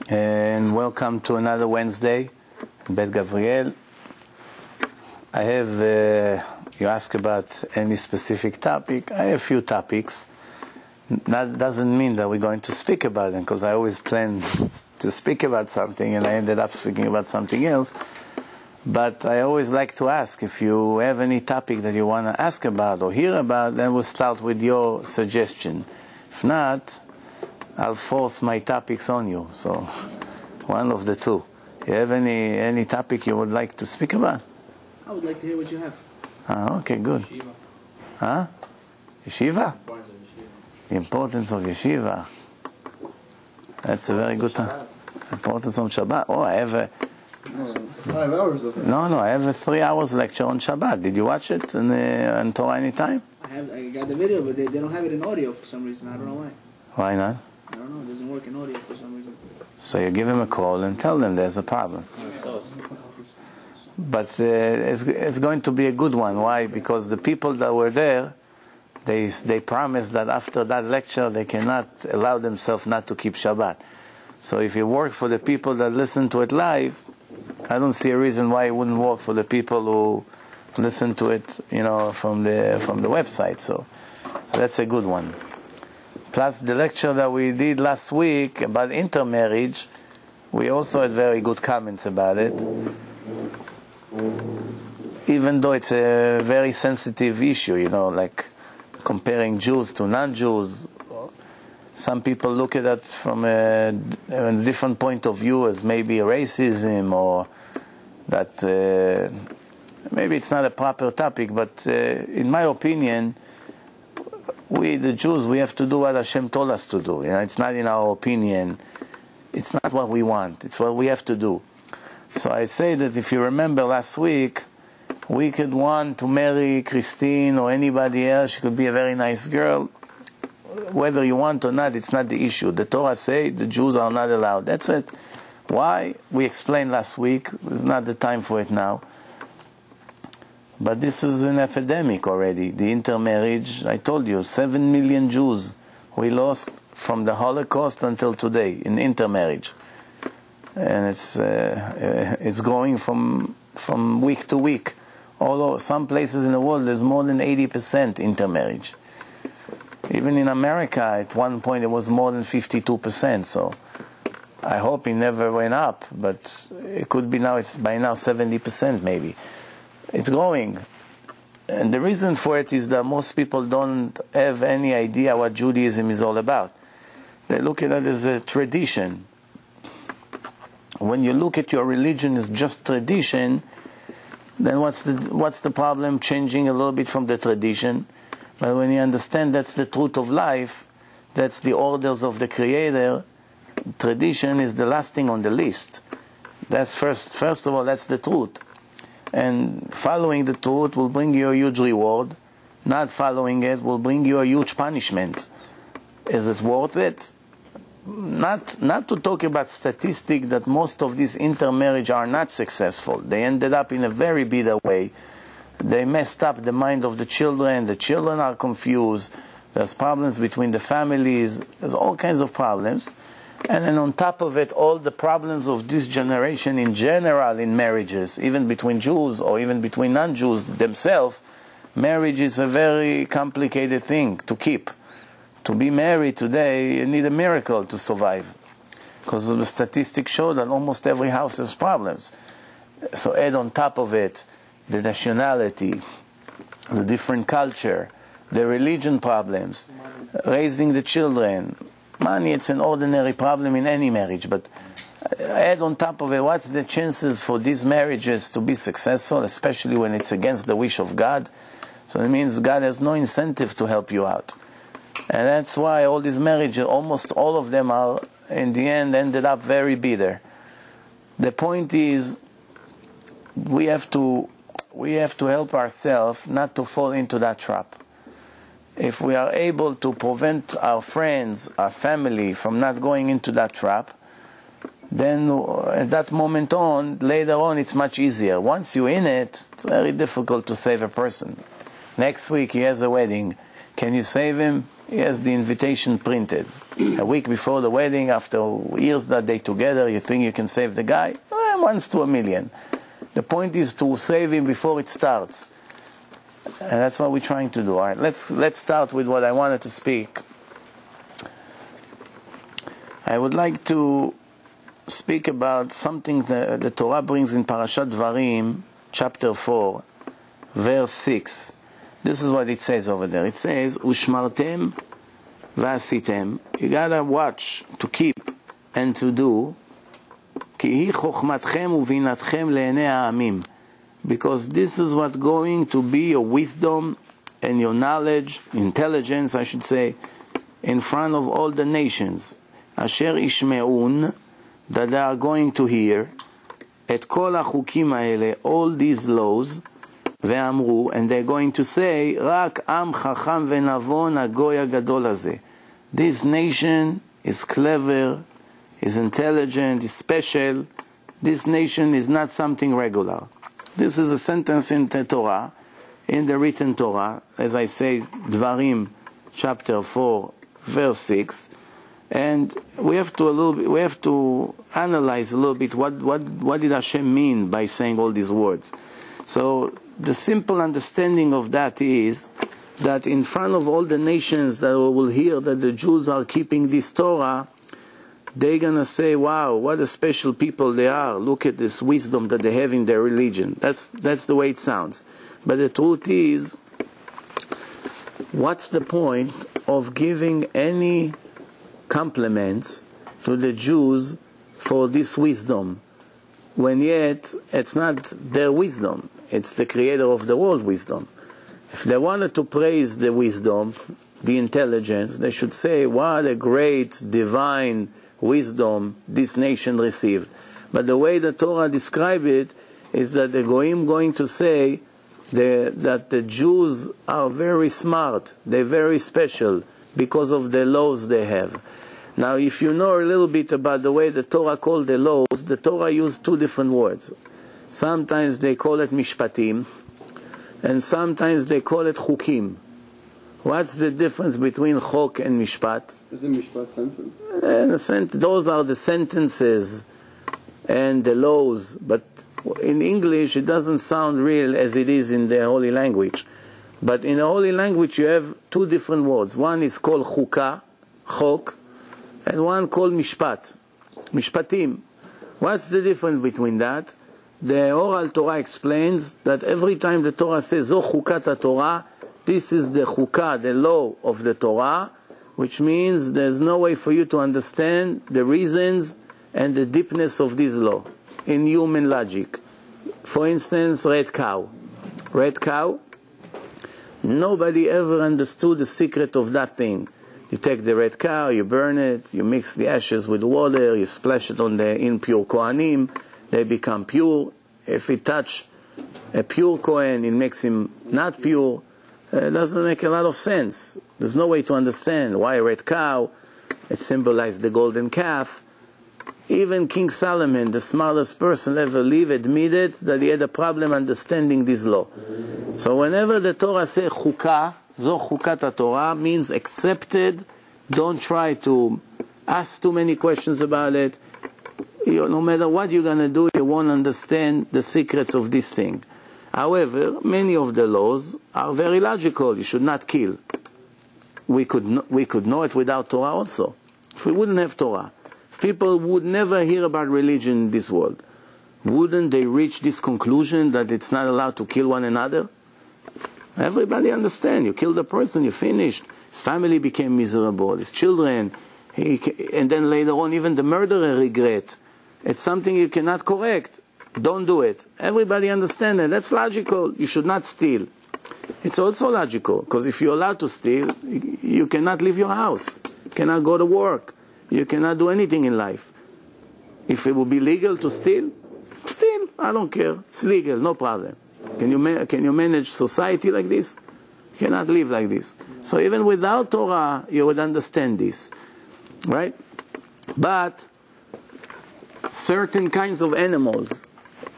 And welcome to another Wednesday in Bet Gabriel. I have, you ask about any specific topic. I have a few topics. That doesn't mean that we're going to speak about them, because I always plan to speak about something and I ended up speaking about something else. But I always like to ask, if you have any topic that you want to ask about or hear about, then we'll start with your suggestion. If not, I'll force my topics on you. So, one of the two. You have any topic you would like to speak about? I would like to hear what you have. Okay, good. Yeshiva. Huh? Yeshiva? The importance of yeshiva. That's a very good time. Importance of Shabbat. Oh, I have 5 hours of it. No, I have a 3 hours lecture on Shabbat. Did you watch it on Torah Anytime? I got the video, but they don't have it in audio for some reason. I don't know why. Why not? I don't know. It doesn't work in audio for some reason. So you give him a call and tell them there's a problem. But it's going to be a good one. Why? Because the people that were there, they promised that after that lecture they cannot allow themselves not to keep Shabbat. So if it worked for the people that listen to it live, I don't see a reason why it wouldn't work for the people who listen to it, from the website. So that's a good one. Plus the lecture that we did last week about intermarriage, we also had very good comments about it. Even though it's a very sensitive issue, like comparing Jews to non-Jews. Some people look at it from a different point of view, as maybe racism, or that maybe it's not a proper topic, but in my opinion, we, the Jews, we have to do what Hashem told us to do. It's not in our opinion. It's not what we want. It's what we have to do. So I say that if you remember last week, we could want to marry Christine or anybody else. She could be a very nice girl. Whether you want or not, it's not the issue. The Torah says the Jews are not allowed. That's it. Why? We explained last week. It's not the time for it now. But this is an epidemic already. The intermarriage, I told you, 7 million Jews we lost from the Holocaust until today in intermarriage. And it's going from week to week. Although some places in the world there's more than 80% intermarriage. Even in America, at one point it was more than 52%. So I hope it never went up, but it could be now. It's by now 70% maybe. It's growing, and the reason for it is that most people don't have any idea what Judaism is all about. They look at it as a tradition. When you look at your religion as just tradition, then what's the problem changing a little bit from the tradition? But when you understand that's the truth of life, that's the orders of the Creator, tradition is the last thing on the list. That's first of all, that's the truth. And following the truth will bring you a huge reward. Not following it will bring you a huge punishment. Is it worth it? Not to talk about statistics that most of these intermarriage are not successful. They ended up in a very bitter way. They messed up the mind of the children. The children are confused. There's problems between the families. There's all kinds of problems. And then on top of it, all the problems of this generation in general in marriages, even between Jews or even between non-Jews themselves. Marriage is a very complicated thing to keep. To be married today, you need a miracle to survive. Because the statistics show that almost every house has problems. So add on top of it the nationality, the different culture, the religion problems, raising the children. Money, it's an ordinary problem in any marriage, but add on top of it, what's the chances for these marriages to be successful, especially when it's against the wish of God? So it means God has no incentive to help you out. And that's why all these marriages, almost all of them are, in the end, ended up very bitter. The point is, we have to help ourselves not to fall into that trap. If we are able to prevent our friends, our family from not going into that trap, then at that moment on, later on, it's much easier. Once you're in it, it's very difficult to save a person. Next week he has a wedding. Can you save him? He has the invitation printed. A week before the wedding, after years that they together, you think you can save the guy? Well, once to a million. The point is to save him before it starts. And that's what we're trying to do. All right, let's start with what I wanted to speak. I would like to speak about something that the Torah brings in Parashat Dvarim, chapter 4, verse 6. This is what it says over there. It says, Ushmartem v'asitem. You gotta watch, to keep, and to do. Ki hi chokhmatchem uvinatchem le'enei ha'amim. Because this is what's going to be your wisdom and your knowledge, intelligence, I should say, in front of all the nations. Asher ishme'un, that they are going to hear, et kol hachukim ha'ele, all these laws, ve'amru, and they're going to say, rak am chacham ve'navon hagoy hagadol hazeh. This nation is clever, is intelligent, is special. This nation is not something regular. This is a sentence in the Torah, in the written Torah, as I say, Dvarim, chapter 4, verse 6. And we have to analyze a little bit what did Hashem mean by saying all these words. So the simple understanding of that is that in front of all the nations that will hear that the Jews are keeping this Torah, they're going to say, wow, what a special people they are. Look at this wisdom that they have in their religion. That's the way it sounds. But the truth is, what's the point of giving any compliments to the Jews for this wisdom, when yet it's not their wisdom, it's the creator of the world wisdom? If they wanted to praise the wisdom, the intelligence, they should say, what a great divine wisdom this nation received. But the way the Torah describes it is that the Goyim going to say that the Jews are very smart, they're very special because of the laws they have. Now, if you know a little bit about the way the Torah called the laws, the Torah used two different words. Sometimes they call it mishpatim, and sometimes they call it chukim. What's the difference between chok and mishpat? Is a mishpat sentence? Those are the sentences and the laws, but in English it doesn't sound real as it is in the holy language. But in the holy language you have two different words. One is called chukah, chok, and one called mishpat, mishpatim. What's the difference between that? The oral Torah explains that every time the Torah says, Zo chukat Torah, this is the chukah, the law of the Torah, which means there's no way for you to understand the reasons and the deepness of this law in human logic. For instance, red cow. Red cow, nobody ever understood the secret of that thing. You take the red cow, you burn it, you mix the ashes with water, you splash it on the impure Kohanim, they become pure. If it touch a pure Kohen, it makes him not pure. It doesn't make a lot of sense. There's no way to understand why a red cow. It symbolized the golden calf. Even King Solomon, the smartest person ever lived, admitted that he had a problem understanding this law. So whenever the Torah says chukah, zo chukat Torah, means accepted. Don't try to ask too many questions about it. No matter what you're going to do, you won't understand the secrets of this thing. However, many of the laws are very logical. You should not kill. We could know it without Torah also. If we wouldn't have Torah, people would never hear about religion in this world. Wouldn't they reach this conclusion that it's not allowed to kill one another? Everybody understands. You killed a person, you finished. His family became miserable, his children, and then later on even the murderer regret. It's something you cannot correct. Don't do it. Everybody understands that. That's logical. You should not steal. It's also logical, because if you're allowed to steal, you cannot leave your house. You cannot go to work. You cannot do anything in life. If it would be legal to steal, steal. I don't care. It's legal, no problem. Can you manage society like this? You cannot live like this. So even without Torah, you would understand this. Right? But certain kinds of animals,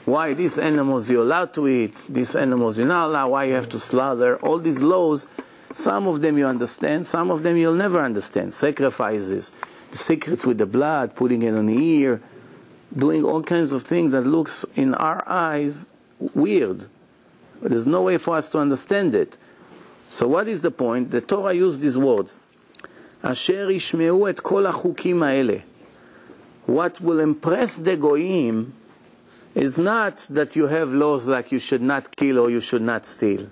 why these animals you're allowed to eat, these animals you're not allowed, why you have to slaughter, all these laws, Some of them you understand, some of them you'll never understand. Sacrifices, the secrets with the blood, putting it on the ear, doing all kinds of things that looks in our eyes weird. But there's no way for us to understand it. So what is the point? The Torah used these words. Asher yishmeu et kol hachukim haele. What will impress the goyim is not that you have laws like you should not kill or you should not steal.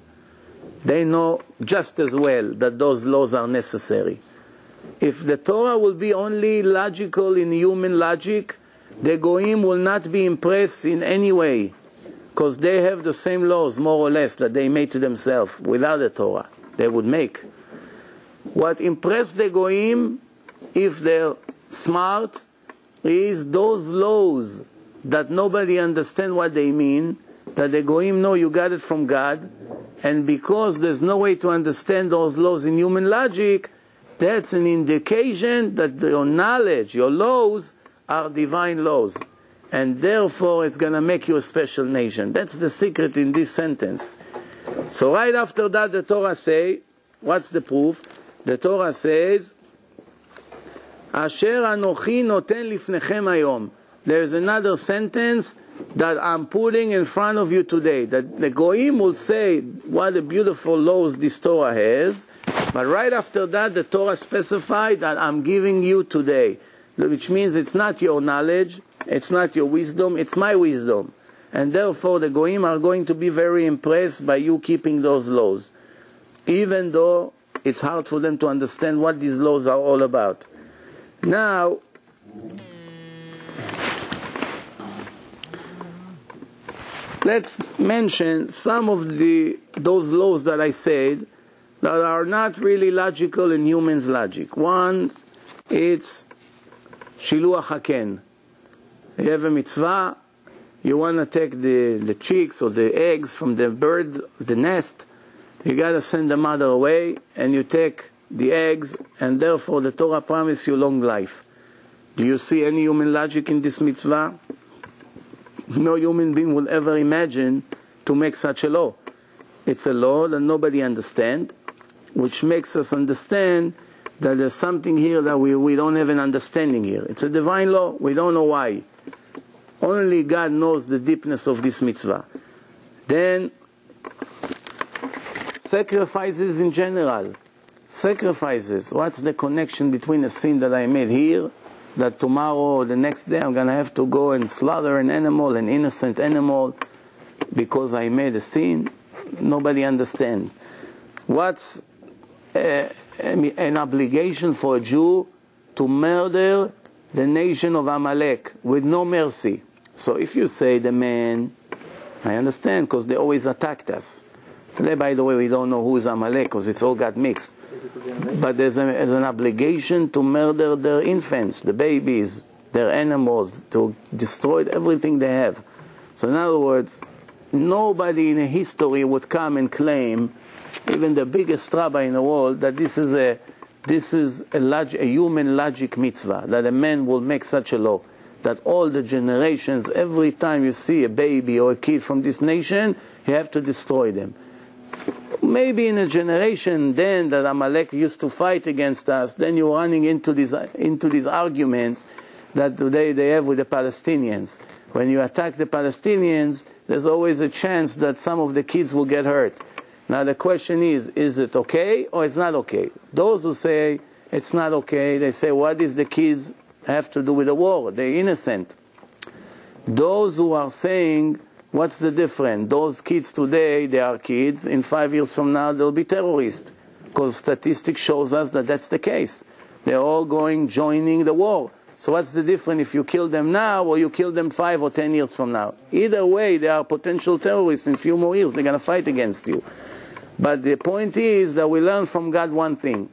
They know just as well that those laws are necessary. If the Torah will be only logical in human logic, the goyim will not be impressed in any way, because they have the same laws, more or less, that they made to themselves without the Torah. They would make. What impressed the goyim, if they're smart, is those laws that nobody understands what they mean, that the goyim know you got it from God, and because there's no way to understand those laws in human logic, that's an indication that your knowledge, your laws, are divine laws. And therefore it's going to make you a special nation. That's the secret in this sentence. So right after that the Torah say, what's the proof? The Torah says, Asher anochi noten lifnechem hayom. There's another sentence that I'm putting in front of you today. That the goyim will say, what a beautiful laws this Torah has. But right after that the Torah specified that I'm giving you today. Which means it's not your knowledge, it's not your wisdom, it's my wisdom. And therefore the goyim are going to be very impressed by you keeping those laws. Even though it's hard for them to understand what these laws are all about. Now, let's mention some of those laws that I said that are not really logical in humans' logic. One, it's Shiluach Haken. You have a mitzvah, you want to take the chicks or the eggs from the bird, the nest, you got to send the mother away, and you take the eggs, and therefore the Torah promises you long life. Do you see any human logic in this mitzvah? No human being will ever imagine to make such a law. It's a law that nobody understands, which makes us understand that there's something here that we don't have an understanding here. It's a divine law. We don't know why. Only God knows the deepness of this mitzvah. Then, sacrifices in general. Sacrifices. What's the connection between a sin that I made here, that tomorrow or the next day I'm going to have to go and slaughter an animal, an innocent animal, because I made a sin? Nobody understands. What's an obligation for a Jew to murder the nation of Amalek with no mercy? So if you say the man, I understand, because they always attacked us. Today, by the way, we don't know who is Amalek, because it's all got mixed. But there's an obligation to murder their infants, the babies, their animals, to destroy everything they have. So in other words, nobody in history would come and claim, even the biggest rabbi in the world, that this is a human logic mitzvah, that a man will make such a law, that all the generations, every time you see a baby or a kid from this nation, you have to destroy them. Maybe in a generation then that Amalek used to fight against us, then you're running into these arguments that today they have with the Palestinians. When you attack the Palestinians, there's always a chance that some of the kids will get hurt. Now the question is it okay or it's not okay? Those who say it's not okay, they say, what does the kids have to do with the war? They're innocent. Those who are saying, what's the difference? Those kids today, they are kids. In 5 years from now, they'll be terrorists. Because statistics shows us that that's the case. They're all joining the war. So what's the difference if you kill them now or you kill them 5 or 10 years from now? Either way, they are potential terrorists. In a few more years, they're going to fight against you. But the point is that we learn from God one thing,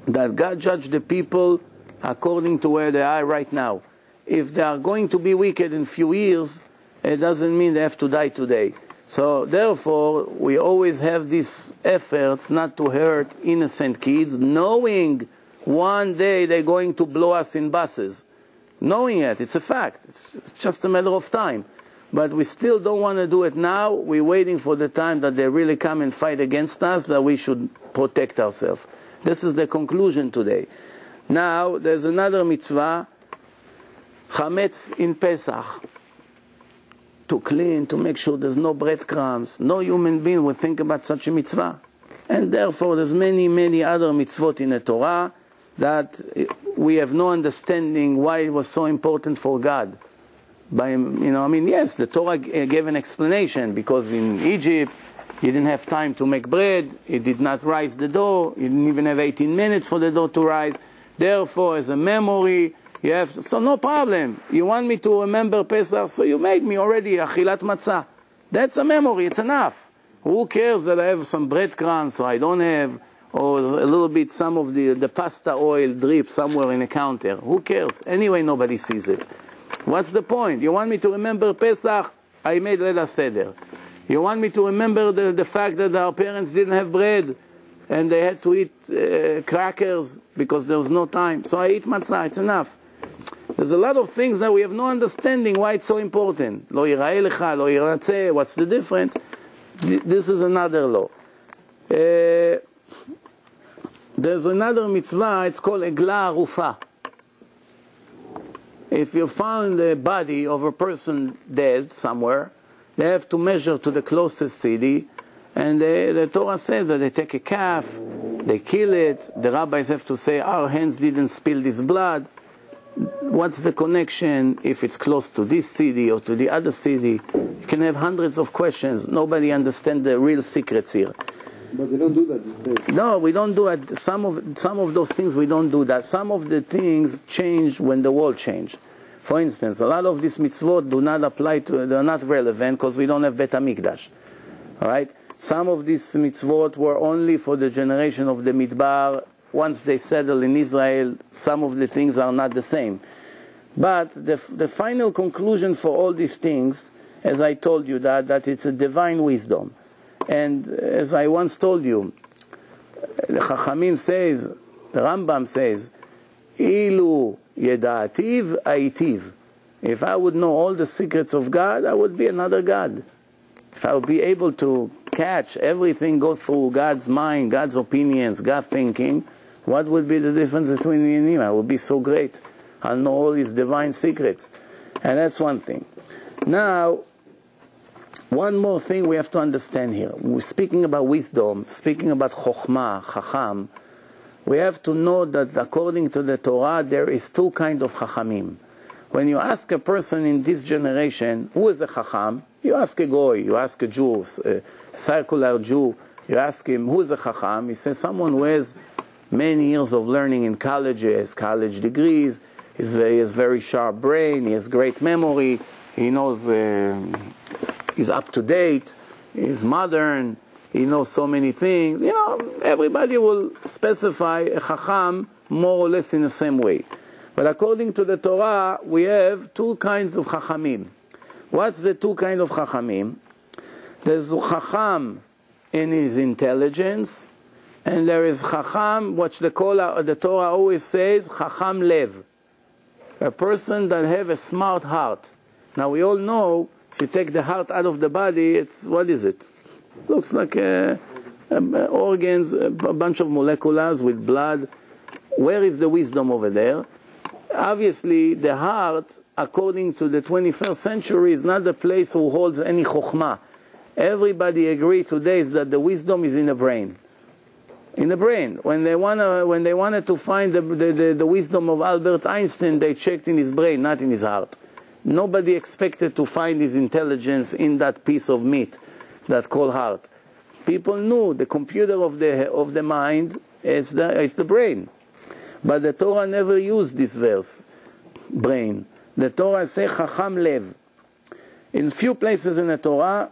that God judged the people according to where they are right now. If they are going to be wicked in a few years, it doesn't mean they have to die today. So therefore, we always have these efforts not to hurt innocent kids, knowing one day they're going to blow us in buses. Knowing it, it's a fact. It's just a matter of time. but we still don't want to do it now. We're waiting for the time that they really come and fight against us, that we should protect ourselves. This is the conclusion today. Now, there's another mitzvah, chametz in Pesach, to clean, to make sure there's no breadcrumbs. No human being will think about such a mitzvah. And therefore, there's many, many other mitzvot in the Torah that we have no understanding why it was so important for God. Yes, the Torah gave an explanation, because in Egypt, you didn't have time to make bread, it did not rise the dough, you didn't even have 18 minutes for the dough to rise. Therefore, as a memory, you have, so no problem. You want me to remember Pesach, so you made me already achilat matzah. That's a memory, it's enough. Who cares that I have some breadcrumbs or I don't have, or a little bit, some of the pasta oil drip somewhere in a counter? Who cares? Anyway, nobody sees it. What's the point? You want me to remember Pesach? I made Leila Seder. You want me to remember the fact that our parents didn't have bread and they had to eat crackers because there was no time. So I eat matzah, it's enough. There's a lot of things that we have no understanding why it's so important. Lo yira'eh lecha, lo yiratzeh, what's the difference? This is another law. There's another mitzvah, it's called egla arufa. If you found a body of a person dead somewhere, they have to measure to the closest city, and the Torah says that they take a calf, they kill it, the rabbis have to say, our hands didn't spill this blood. What's the connection if it's close to this city or to the other city? You can have hundreds of questions. Nobody understands the real secrets here. But we don't do that these days. No, we don't do it. Some of those things we don't do that. Some of the things change when the world changed. For instance, a lot of these mitzvot do not apply to, they're not relevant because we don't have Bet HaMikdash. All right? Some of these mitzvot were only for the generation of the Midbar. Once they settle in Israel, some of the things are not the same. But the final conclusion for all these things, as I told you, that it's a divine wisdom. And as I once told you, the Chachamim says, the Rambam says, Ilu yeda'ativ aitiv. If I would know all the secrets of God, I would be another God. If I would be able to catch everything go through God's mind, God's opinions, God's thinking, what would be the difference between me and Him? I would be so great. I'll know all His divine secrets. And that's one thing. Now, one more thing we have to understand here. We're speaking about wisdom, speaking about chokhmah, chacham. We have to know that according to the Torah, there is two kinds of chachamim. When you ask a person in this generation, who is a chacham? You ask a goy, you ask a Jew, a circular Jew, you ask him, who is a chacham? He says, someone who has many years of learning in colleges, college degrees, he has very sharp brain, he has great memory, he knows, he's up to date, he's modern, he knows so many things. You know, everybody will specify a chacham more or less in the same way. But according to the Torah, we have two kinds of chachamim. What's the two kinds of chachamim? There's chacham in his intelligence, and there is chacham, what the Torah always says, chacham lev. A person that have a smart heart. Now we all know, if you take the heart out of the body, it's, what is it? Looks like organs, a bunch of molecules with blood. Where is the wisdom over there? Obviously, the heart, according to the 21st century, is not the place who holds any chokhmah. Everybody agrees today is that the wisdom is in the brain. In the brain. When they wanted to find the wisdom of Albert Einstein, they checked in his brain, not in his heart. Nobody expected to find his intelligence in that piece of meat that called heart. People knew the computer of the mind it's the brain. But the Torah never used this verse, brain. The Torah says chacham lev. In few places in the Torah,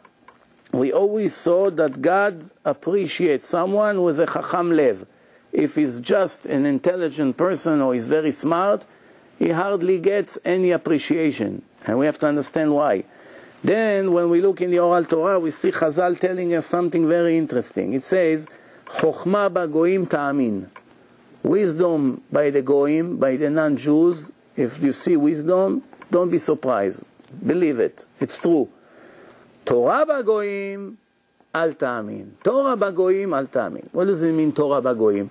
we always saw that God appreciates someone who is a chacham lev. If he's just an intelligent person or he's very smart, he hardly gets any appreciation. And we have to understand why. Then, when we look in the Oral Torah, we see Chazal telling us something very interesting. It says, Chokhmah b'goyim ta'amin. Wisdom by the goyim, by the non-Jews. If you see wisdom, don't be surprised. Believe it. It's true. Torah b'goyim al ta'amin. Torah b'goyim al ta'amin. What does it mean, Torah b'goyim?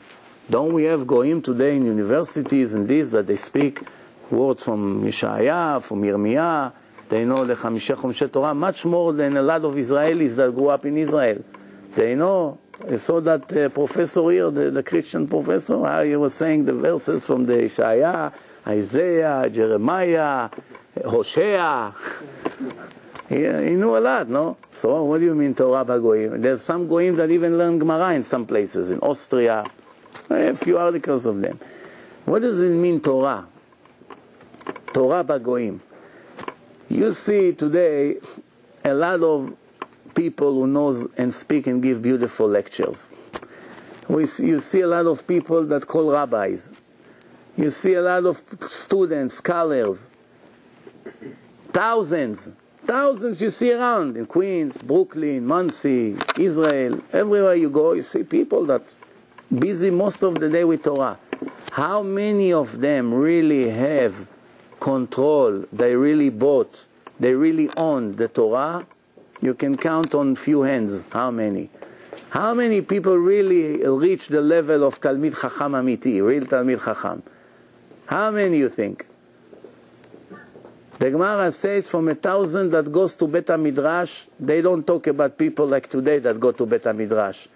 Don't we have goyim today in universities and this, that they speak words from Yeshaya, from Yirmiyah? They know the Chamisha Chomshe Torah much more than a lot of Israelis that grew up in Israel. They know. I saw that professor here, the Christian professor, how he was saying the verses from the Yeshaya, Isaiah, Jeremiah, Hosea. He knew a lot, no? So what do you mean Torah b'goyim? There's some goyim that even learn Gemara in some places, in Austria. A few articles of them. What does it mean Torah? Torah b'goyim. You see today a lot of people who knows and speak and give beautiful lectures. You see a lot of people that call rabbis. You see a lot of students, scholars. Thousands you see around in Queens, Brooklyn, Monsey, Israel. Everywhere you go, you see people that busy most of the day with Torah. How many of them really have control? They really bought, they really own the Torah? You can count on few hands. How many? How many people really reach the level of Talmid Chacham Amiti, real Talmid Chacham? How many you think? The Gemara says from 1,000 that goes to Bet HaMidrash, they don't talk about people like today that go to Bet HaMidrash.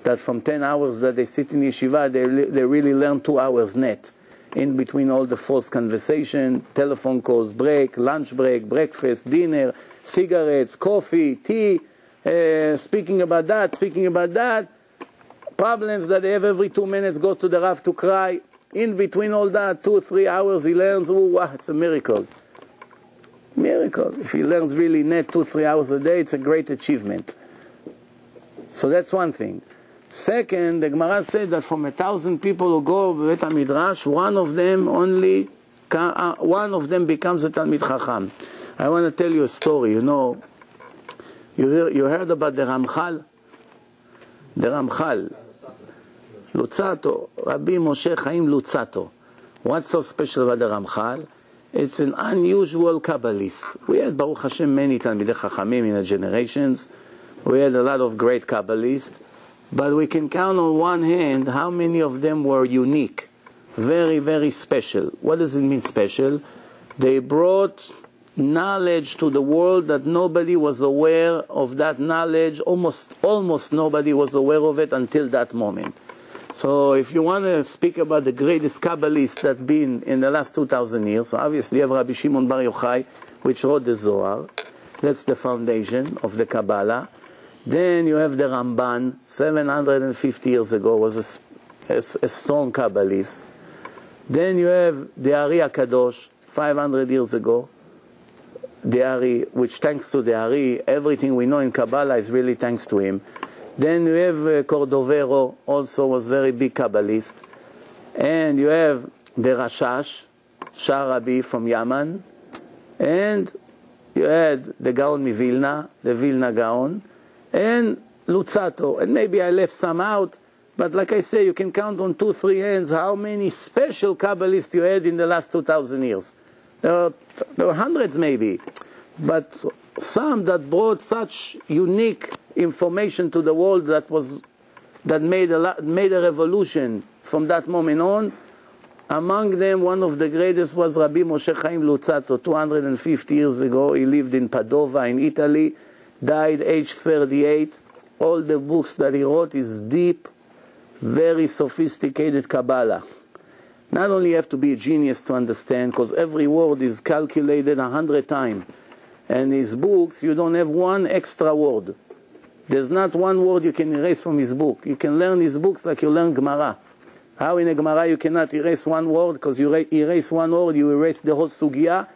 That from 10 hours that they sit in yeshiva, they really learn 2 hours net. In between all the false conversation, telephone calls, break, lunch break, breakfast, dinner, cigarettes, coffee, tea, speaking about that, problems that they have every 2 minutes, go to the Rav to cry. In between all that, 2-3 hours he learns, oh wow, it's a miracle. Miracle. If he learns really net 2-3 hours a day, it's a great achievement. So that's one thing. Second, the Gemara said that from 1,000 people who go to Bet HaMidrash, one of them becomes a Talmid Chacham. I want to tell you a story. You know, you heard about the Ramchal? The Ramchal. Luzzatto. Rabbi Moshe Chaim Luzzatto. What's so special about the Ramchal? It's an unusual Kabbalist. We had, Baruch Hashem, many Talmidei Chachamim in the generations. We had a lot of great Kabbalists. But we can count on one hand how many of them were unique. Very, very special. What does it mean special? They brought knowledge to the world that nobody was aware of that knowledge. Almost nobody was aware of it until that moment. So if you want to speak about the greatest Kabbalist that been in the last 2,000 years, so obviously you have Rabbi Shimon Bar Yochai, which wrote the Zohar. That's the foundation of the Kabbalah. Then you have the Ramban, 750 years ago, was a strong Kabbalist. Then you have the Ari HaKadosh, 500 years ago. The Ari, which thanks to the Ari, everything we know in Kabbalah is really thanks to him. Then you have Cordovero, also was very big Kabbalist. And you have the Rashash, Shah Rabbi from Yaman. And you had the Gaon Mivilna, the Vilna Gaon. And Luzzatto. And maybe I left some out. But like I say, you can count on 2-3 hands how many special Kabbalists you had in the last 2,000 years. There were hundreds maybe. But some that brought such unique information to the world that made a revolution from that moment on. Among them, one of the greatest was Rabbi Moshe Chaim Luzzatto. 250 years ago, he lived in Padova in Italy, died age 38. All the books that he wrote is deep, very sophisticated Kabbalah. Not only you have to be a genius to understand, because every word is calculated 100 times. And his books, you don't have one extra word. There's not one word you can erase from his book. You can learn his books like you learn Gemara. How in a Gemara you cannot erase one word, because you erase one word, you erase the whole sugya.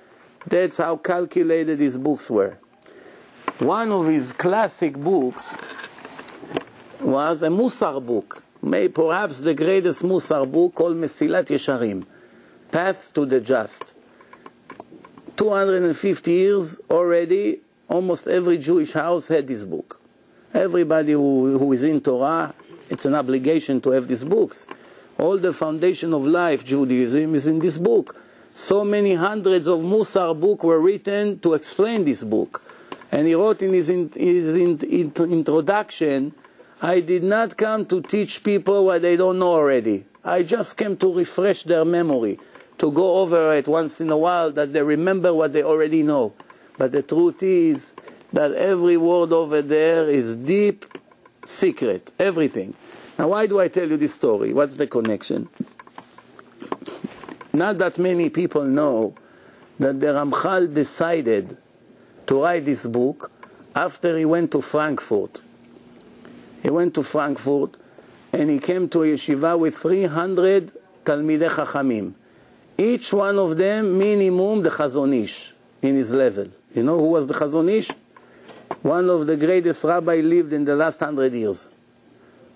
That's how calculated his books were. One of his classic books was a Musar book. Perhaps the greatest Musar book, called Mesilat Yesharim, Path to the Just. 250 years already, almost every Jewish house had this book. Everybody who is in Torah, it's an obligation to have these books. All the foundation of life, Judaism, is in this book. So many hundreds of Musar books were written to explain this book. And he wrote in his introduction, I did not come to teach people what they don't know already. I just came to refresh their memory, to go over it once in a while, that they remember what they already know. But the truth is that every word over there is deep secret, everything. Now, why do I tell you this story? What's the connection? Not that many people know that the Ramchal decided to write this book after he went to Frankfurt. He went to Frankfurt and he came to a yeshiva with 300 Talmidei Chachamim. Each one of them minimum the Chazon Ish in his level. You know who was the Chazon Ish? One of the greatest rabbi lived in the last 100 years.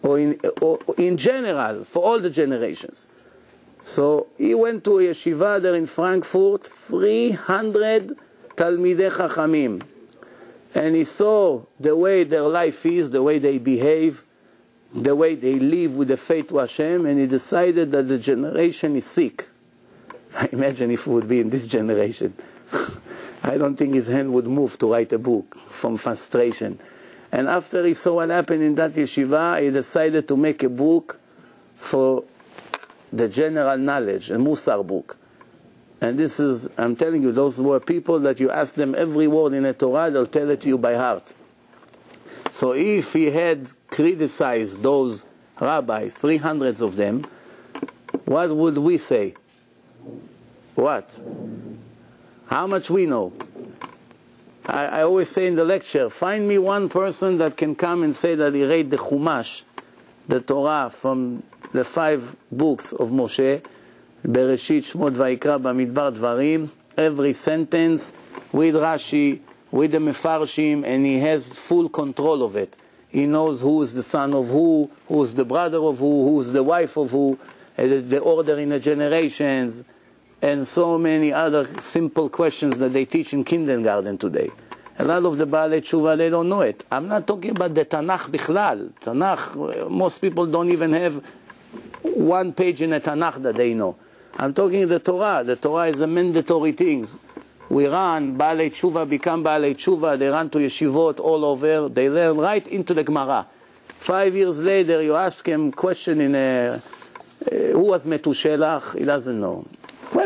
Or in general, for all the generations. So he went to a yeshiva there in Frankfurt, 300 Talmidei Chachamim. And he saw the way their life is, the way they behave, the way they live with the faith to Hashem, and he decided that the generation is sick. I imagine if it would be in this generation. I don't think his hand would move to write a book from frustration. And after he saw what happened in that yeshiva, he decided to make a book for the general knowledge, a Musar book. And this is, I'm telling you, those were people that you ask them every word in the Torah, they'll tell it to you by heart. So if he had criticized those rabbis, 300 of them, what would we say? What? How much we know? I always say in the lecture, find me one person that can come and say that he read the Chumash, the Torah, from the 5 books of Moshe, Bereshit, Shmot, Vayikra, Bamidbar, Dvarim, every sentence with Rashi, with the Mefarshim, and he has full control of it. He knows who is the son of who is the brother of who is the wife of who, the order in the generations, and so many other simple questions that they teach in kindergarten today. A lot of the Baalei Tshuva, they don't know it. I'm not talking about the Tanakh Bichlal. Tanakh, most people don't even have one page in the Tanakh that they know. I'm talking the Torah. The Torah is a mandatory things. We run, Baalei Tshuva become Baalei Tshuva, they run to yeshivot all over, they learn right into the Gemara. 5 years later, you ask him question in who was Metushelach? He doesn't know.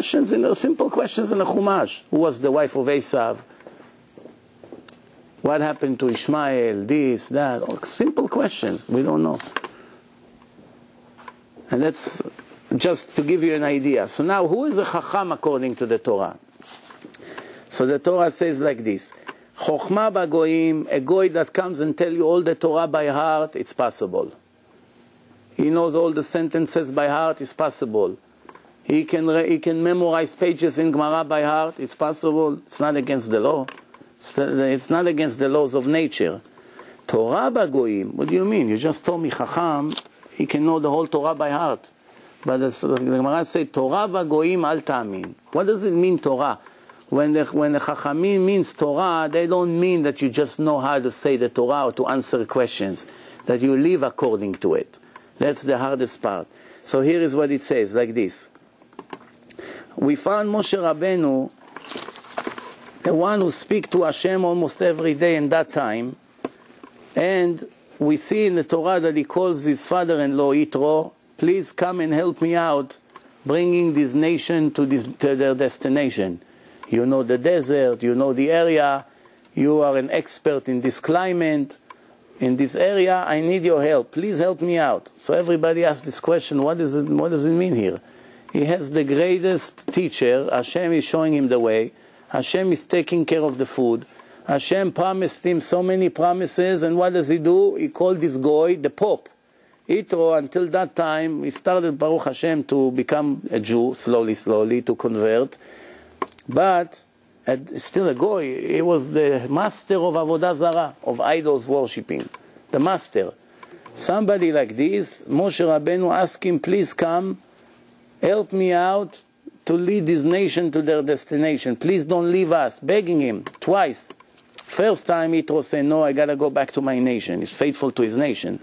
Simple questions in the Chumash. Who was the wife of Esav? What happened to Ishmael? This, that. Simple questions. We don't know. And that's just to give you an idea. So now, who is a Chacham according to the Torah? So the Torah says like this. Chochma b'goyim, a goy that comes and tell you all the Torah by heart, it's possible. He knows all the sentences by heart, it's possible. He can memorize pages in Gemara by heart, it's possible. It's not against the law. It's not against the laws of nature. Torah b'goyim, what do you mean? You just told me Chacham, he can know the whole Torah by heart. But the Gemara says, Torah b'goyim al ta'amin. What does it mean, Torah? When the Chachamim means Torah, they don't mean that you just know how to say the Torah or to answer questions. That you live according to it. That's the hardest part. So here is what it says, like this. We found Moshe Rabbeinu, the one who speaks to Hashem almost every day in that time. And we see in the Torah that he calls his father-in-law, Yitro, please come and help me out, bringing this nation to their destination. You know the desert, you know the area, you are an expert in this climate, in this area, I need your help. Please help me out. So everybody asks this question, what does it mean here? He has the greatest teacher, Hashem is showing him the way, Hashem is taking care of the food, Hashem promised him so many promises, and what does he do? He called this goy the Pope. Yitro, until that time, he started, Baruch Hashem, to become a Jew, slowly, to convert. But still a goy, he was the master of Avodah Zarah, of idols worshipping. The master. Somebody like this, Moshe Rabbeinu asked him, please come, help me out to lead this nation to their destination. Please don't leave us. Begging him twice. First time, Yitro said, no, I got to go back to my nation. He's faithful to his nation.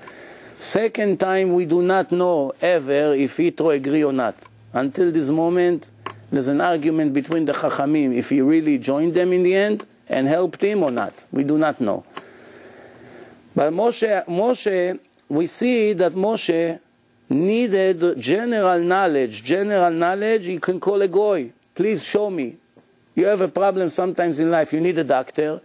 Second time, we do not know ever if Yitro agree or not. Until this moment, There's an argument between the Chachamim if he really joined them in the end and helped him or not. We do not know. But Moshe, we see that Moshe needed general knowledge. General knowledge, you can call a goy. Please show me. You have a problem sometimes in life, you need a doctor.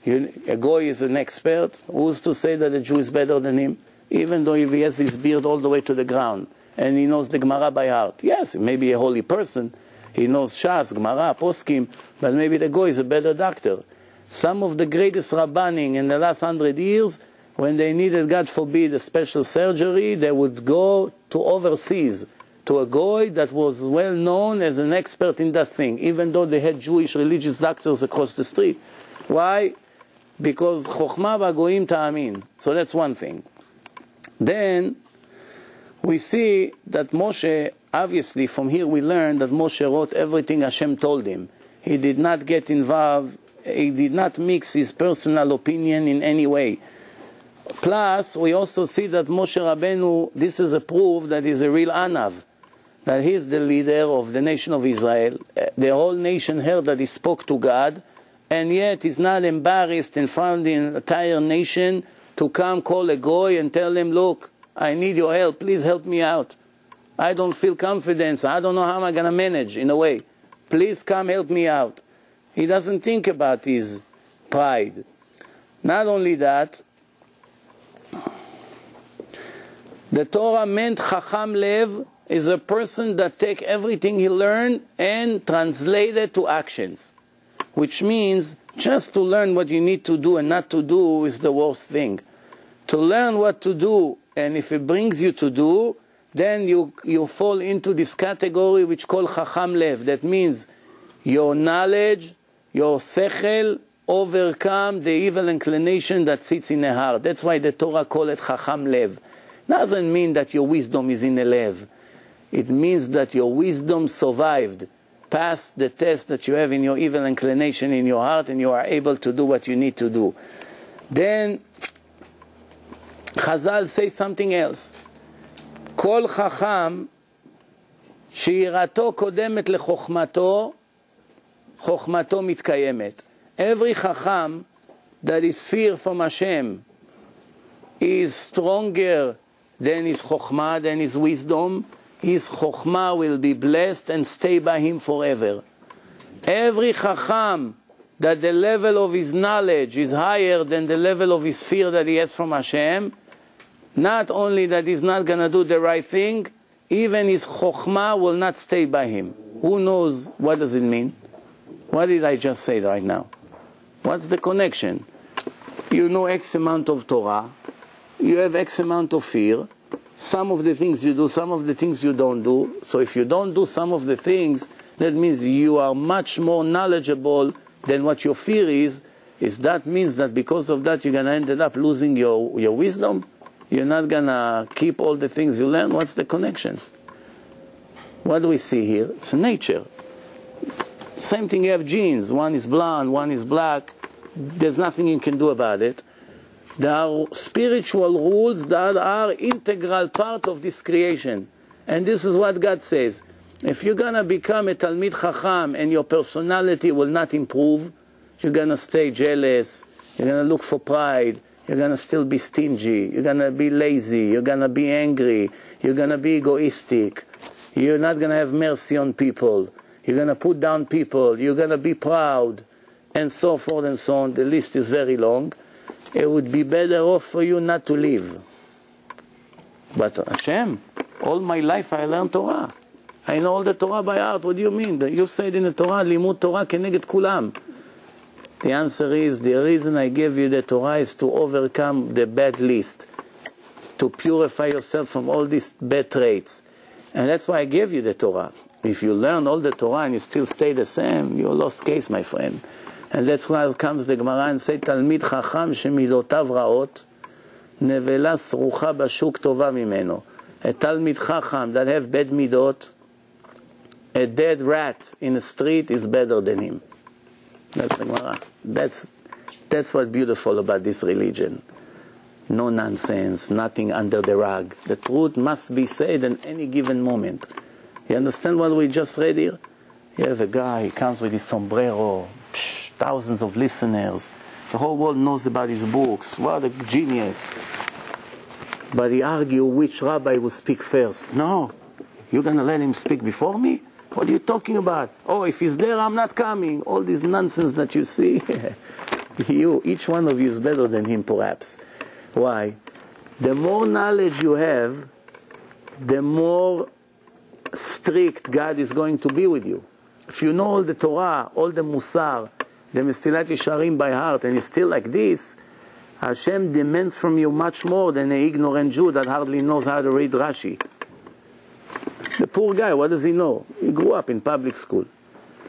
A goy is an expert. Who's to say that a Jew is better than him? Even though if he has his beard all the way to the ground and he knows the Gemara by heart. Yes, he may be a holy person. He knows Shas, Gemara, Poskim, but maybe the goy is a better doctor. Some of the greatest Rabbanim in the last 100 years, when they needed, God forbid, a special surgery, they would go to overseas, to a goy that was well known as an expert in that thing, even though they had Jewish religious doctors across the street. Why? Because Chokhmah v'goyim ta'amin. So that's one thing. Then we see that Moshe, obviously from here we learn that Moshe wrote everything Hashem told him. He did not get involved, he did not mix his personal opinion in any way. Plus, we also see that Moshe Rabbeinu, this is a proof that he's a real Anav, that he's the leader of the nation of Israel. The whole nation heard that he spoke to God, and yet he's not embarrassed in front of the entire nation to come call a goy and tell him, look, I need your help, please help me out. I don't feel confidence, I don't know how I'm going to manage in a way. Please come help me out. He doesn't think about his pride. Not only that, the Torah meant Chacham Lev is a person that take everything he learned and translate it to actions. Which means just to learn what you need to do and not to do is the worst thing. To learn what to do, and if it brings you to do, then you fall into this category which called Chacham Lev. That means your knowledge, your sechel, overcome the evil inclination that sits in the heart. That's why the Torah call it Chacham Lev. Doesn't mean that your wisdom is in the Lev. It means that your wisdom survived, passed the test that you have in your evil inclination in your heart, and you are able to do what you need to do. Then Chazal say something else. Kol Chacham שירתו קודמת לחוכמתו, חוכמתו מתקיימת. Every Chacham that is fear from Hashem is stronger than his Chokhmah, than his wisdom. His Chokhmah will be blessed and stay by him forever. Every Chacham that the level of his knowledge is higher than the level of his fear that he has from Hashem, not only that he's not going to do the right thing, even his Chokhmah will not stay by him. Who knows what does it mean? What did I just say right now? What's the connection? You know X amount of Torah, you have X amount of fear, some of the things you do, some of the things you don't do. So if you don't do some of the things, that means you are much more knowledgeable than what your fear is. That means that because of that you're going to end up losing your wisdom? You're not going to keep all the things you learn? What's the connection? What do we see here? It's nature. Same thing, you have genes. One is blonde, one is black. There's nothing you can do about it. There are spiritual rules that are integral part of this creation. And this is what God says. If you're going to become a Talmid Chacham and your personality will not improve, you're going to stay jealous, you're going to look for pride, you're going to still be stingy, you're going to be lazy, you're going to be angry, you're going to be egoistic, you're not going to have mercy on people, you're going to put down people, you're going to be proud, and so forth and so on. The list is very long. It would be better off for you not to live. But Hashem, all my life I learned Torah. I know all the Torah by heart. What do you mean? You said in the Torah, Limud Torah keneged kulam. The answer is, the reason I gave you the Torah is to overcome the bad list, to purify yourself from all these bad traits. And that's why I gave you the Torah. If you learn all the Torah and you still stay the same, you're a lost case, my friend. And that's why comes the Gemara and say, Talmid Chacham shemidotav ra'ot, nevela srucha bashuk tova mimeno. A Talmid Chacham that have bad midot, a dead rat in the street is better than him. That's the Gemara. That's what's beautiful about this religion. No nonsense, nothing under the rug. The truth must be said in any given moment. You understand what we just read here? You have a guy, he comes with his sombrero, thousands of listeners. The whole world knows about his books. What a genius. But he argues which rabbi will speak first. No, you're going to let him speak before me? What are you talking about? Oh, if he's there, I'm not coming. All this nonsense that you see. Each one of you is better than him, perhaps. Why? The more knowledge you have, the more strict God is going to be with you. If you know all the Torah, all the Musar, the Mesilat Yesharim by heart, and you're still like this, Hashem demands from you much more than an ignorant Jew that hardly knows how to read Rashi. The poor guy, what does he know? He grew up in public school.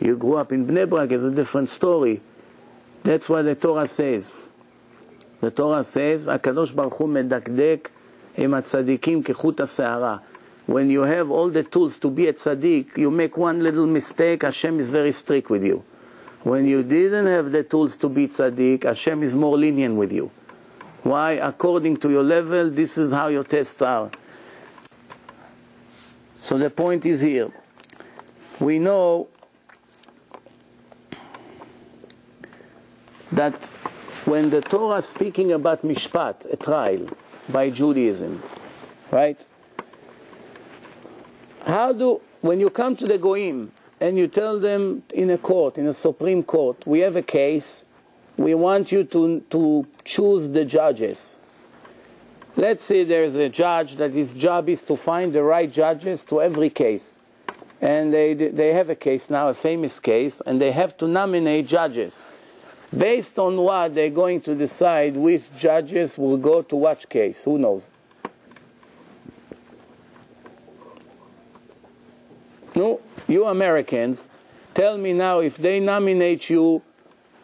You grew up in Bnei Brak, it's a different story. That's what the Torah says. The Torah says, HaKadosh Baruch Hu medakdek im hatzadikim kechut ha'se'ara. When you have all the tools to be a tzaddik, you make one little mistake, Hashem is very strict with you. When you didn't have the tools to be tzaddik, Hashem is more lenient with you. Why? According to your level, this is how your tests are. So the point is here. We know that when the Torah is speaking about mishpat, a trial, by Judaism, right? When you come to the Goyim and you tell them in a court, in a Supreme Court, we have a case, we want you to choose the judges. Let's say there's a judge that his job is to find the right judges to every case. And they have a case now, a famous case, and they have to nominate judges. Based on what they're going to decide which judges will go to which case. Who knows? No, you Americans, tell me now if they nominate you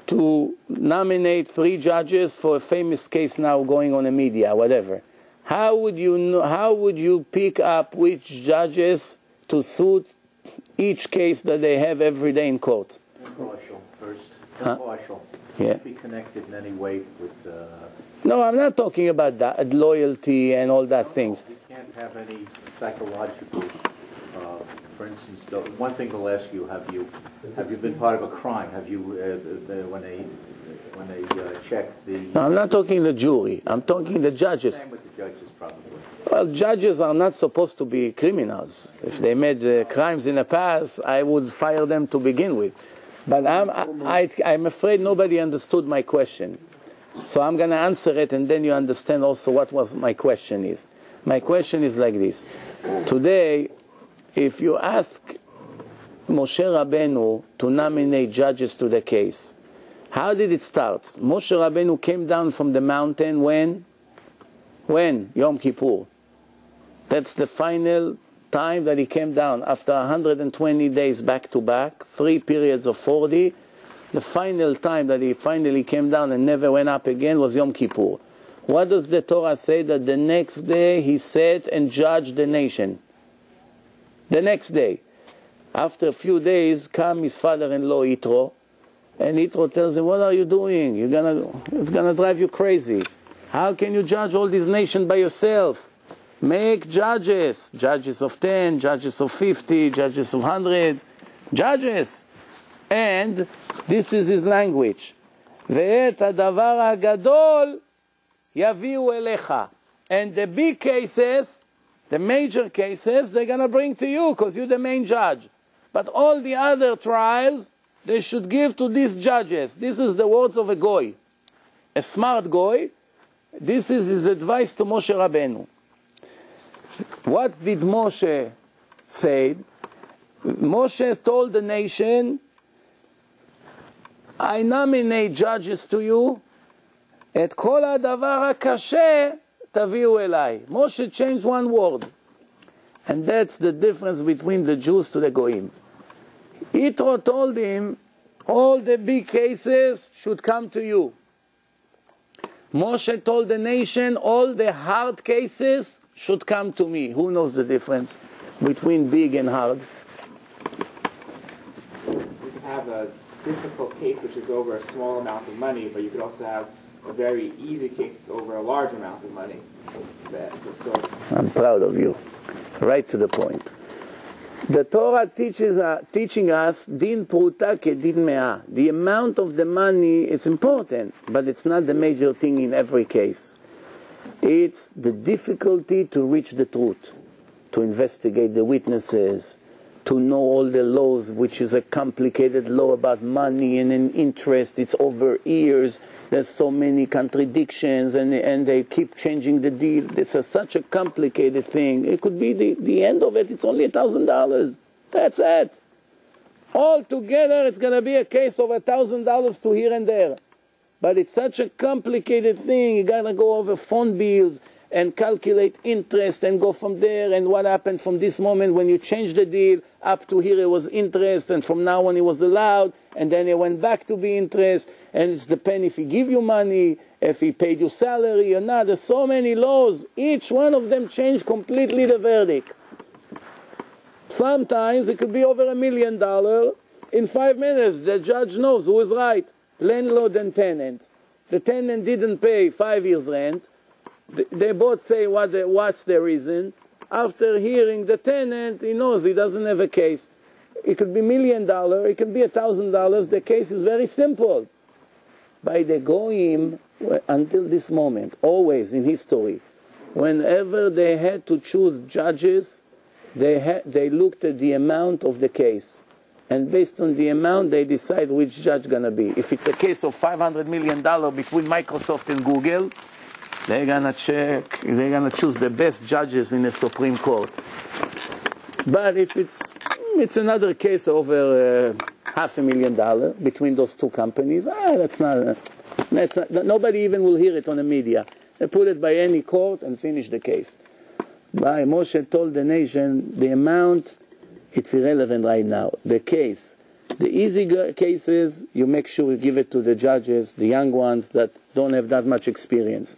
to nominate 3 judges for a famous case now going on the media, whatever. How would you know, how would you pick up which judges to suit each case that they have every day in court? Impartial first. Impartial. Yeah. Be connected in any way with. No, I'm not talking about that loyalty and all that things. You can't have any psychological. For instance, the one thing they'll ask you: Have you been part of a crime? Have you when they check the? No, I'm not talking the jury. I'm talking the judges. Same with the judges, probably. Well, judges are not supposed to be criminals. If they made crimes in the past, I would fire them to begin with. But I'm afraid nobody understood my question. So I'm going to answer it, and then you understand also what was my question is. My question is like this. Today, if you ask Moshe Rabbeinu to nominate judges to the case, how did it start? Moshe Rabbeinu came down from the mountain when? When? Yom Kippur. That's the final time that he came down after 120 days back to back, 3 periods of 40. The final time that he finally came down and never went up again was Yom Kippur. What does the Torah say? That the next day he sat and judged the nation. The next day. After a few days, come his father-in-law Yitro, and Yitro tells him, what are you doing? It's gonna drive you crazy. How can you judge all this nation by yourself? Make judges. Judges of 10, judges of 50, judges of 100. Judges. And this is his language. ואת הדבר הגדול יביאו אליך. And the big cases, the major cases, they're going to bring to you because you're the main judge. But all the other trials, they should give to these judges. This is the words of a goy. A smart goy. This is his advice to Moshe Rabbeinu. What did Moshe say? Moshe told the nation, I nominate judges to you, את כל הדבר הקשה תביאו אליי. Moshe changed one word. And that's the difference between the Jews to the Goyim. Yitro told him, all the big cases should come to you. Moshe told the nation, all the hard cases should come to me. Who knows the difference between big and hard? You can have a difficult case which is over a small amount of money, but you could also have a very easy case that's over a large amount of money. I'm proud of you. Right to the point. The Torah teaching us din pruta ke din mea. The amount of the money is important, but it's not the major thing in every case. It's the difficulty to reach the truth, to investigate the witnesses, to know all the laws, which is a complicated law about money and an interest. It's over years. There's so many contradictions, and they keep changing the deal. This is such a complicated thing. It could be the end of it, it's only $1,000. That's it. Altogether, it's going to be a case of $1,000 to here and there. But it's such a complicated thing. You got to go over phone bills and calculate interest and go from there, and what happened from this moment when you changed the deal up to here it was interest, and from now on it was allowed, and then it went back to be interest, and it's depends if he give you money, if he paid you salary or not. There's so many laws. Each one of them changed completely the verdict. Sometimes it could be over $1 million. In 5 minutes the judge knows who is right. Landlord and tenant. The tenant didn't pay 5 years rent. They both say what's the reason. After hearing the tenant, he knows he doesn't have a case. It could be $1 million, it could be $1,000. The case is very simple. By the Goyim, until this moment, always in history, whenever they had to choose judges, they looked at the amount of the case. And based on the amount, they decide which judge going to be. If it's a case of $500 million between Microsoft and Google, they're going to choose the best judges in the Supreme Court. But if it's another case over $500,000 between those two companies, that's not, nobody even will hear it on the media. They put it by any court and finish the case. But Moshe told the nation, the amount, it's irrelevant right now. The case, the easy cases, you make sure you give it to the judges, the young ones that don't have that much experience.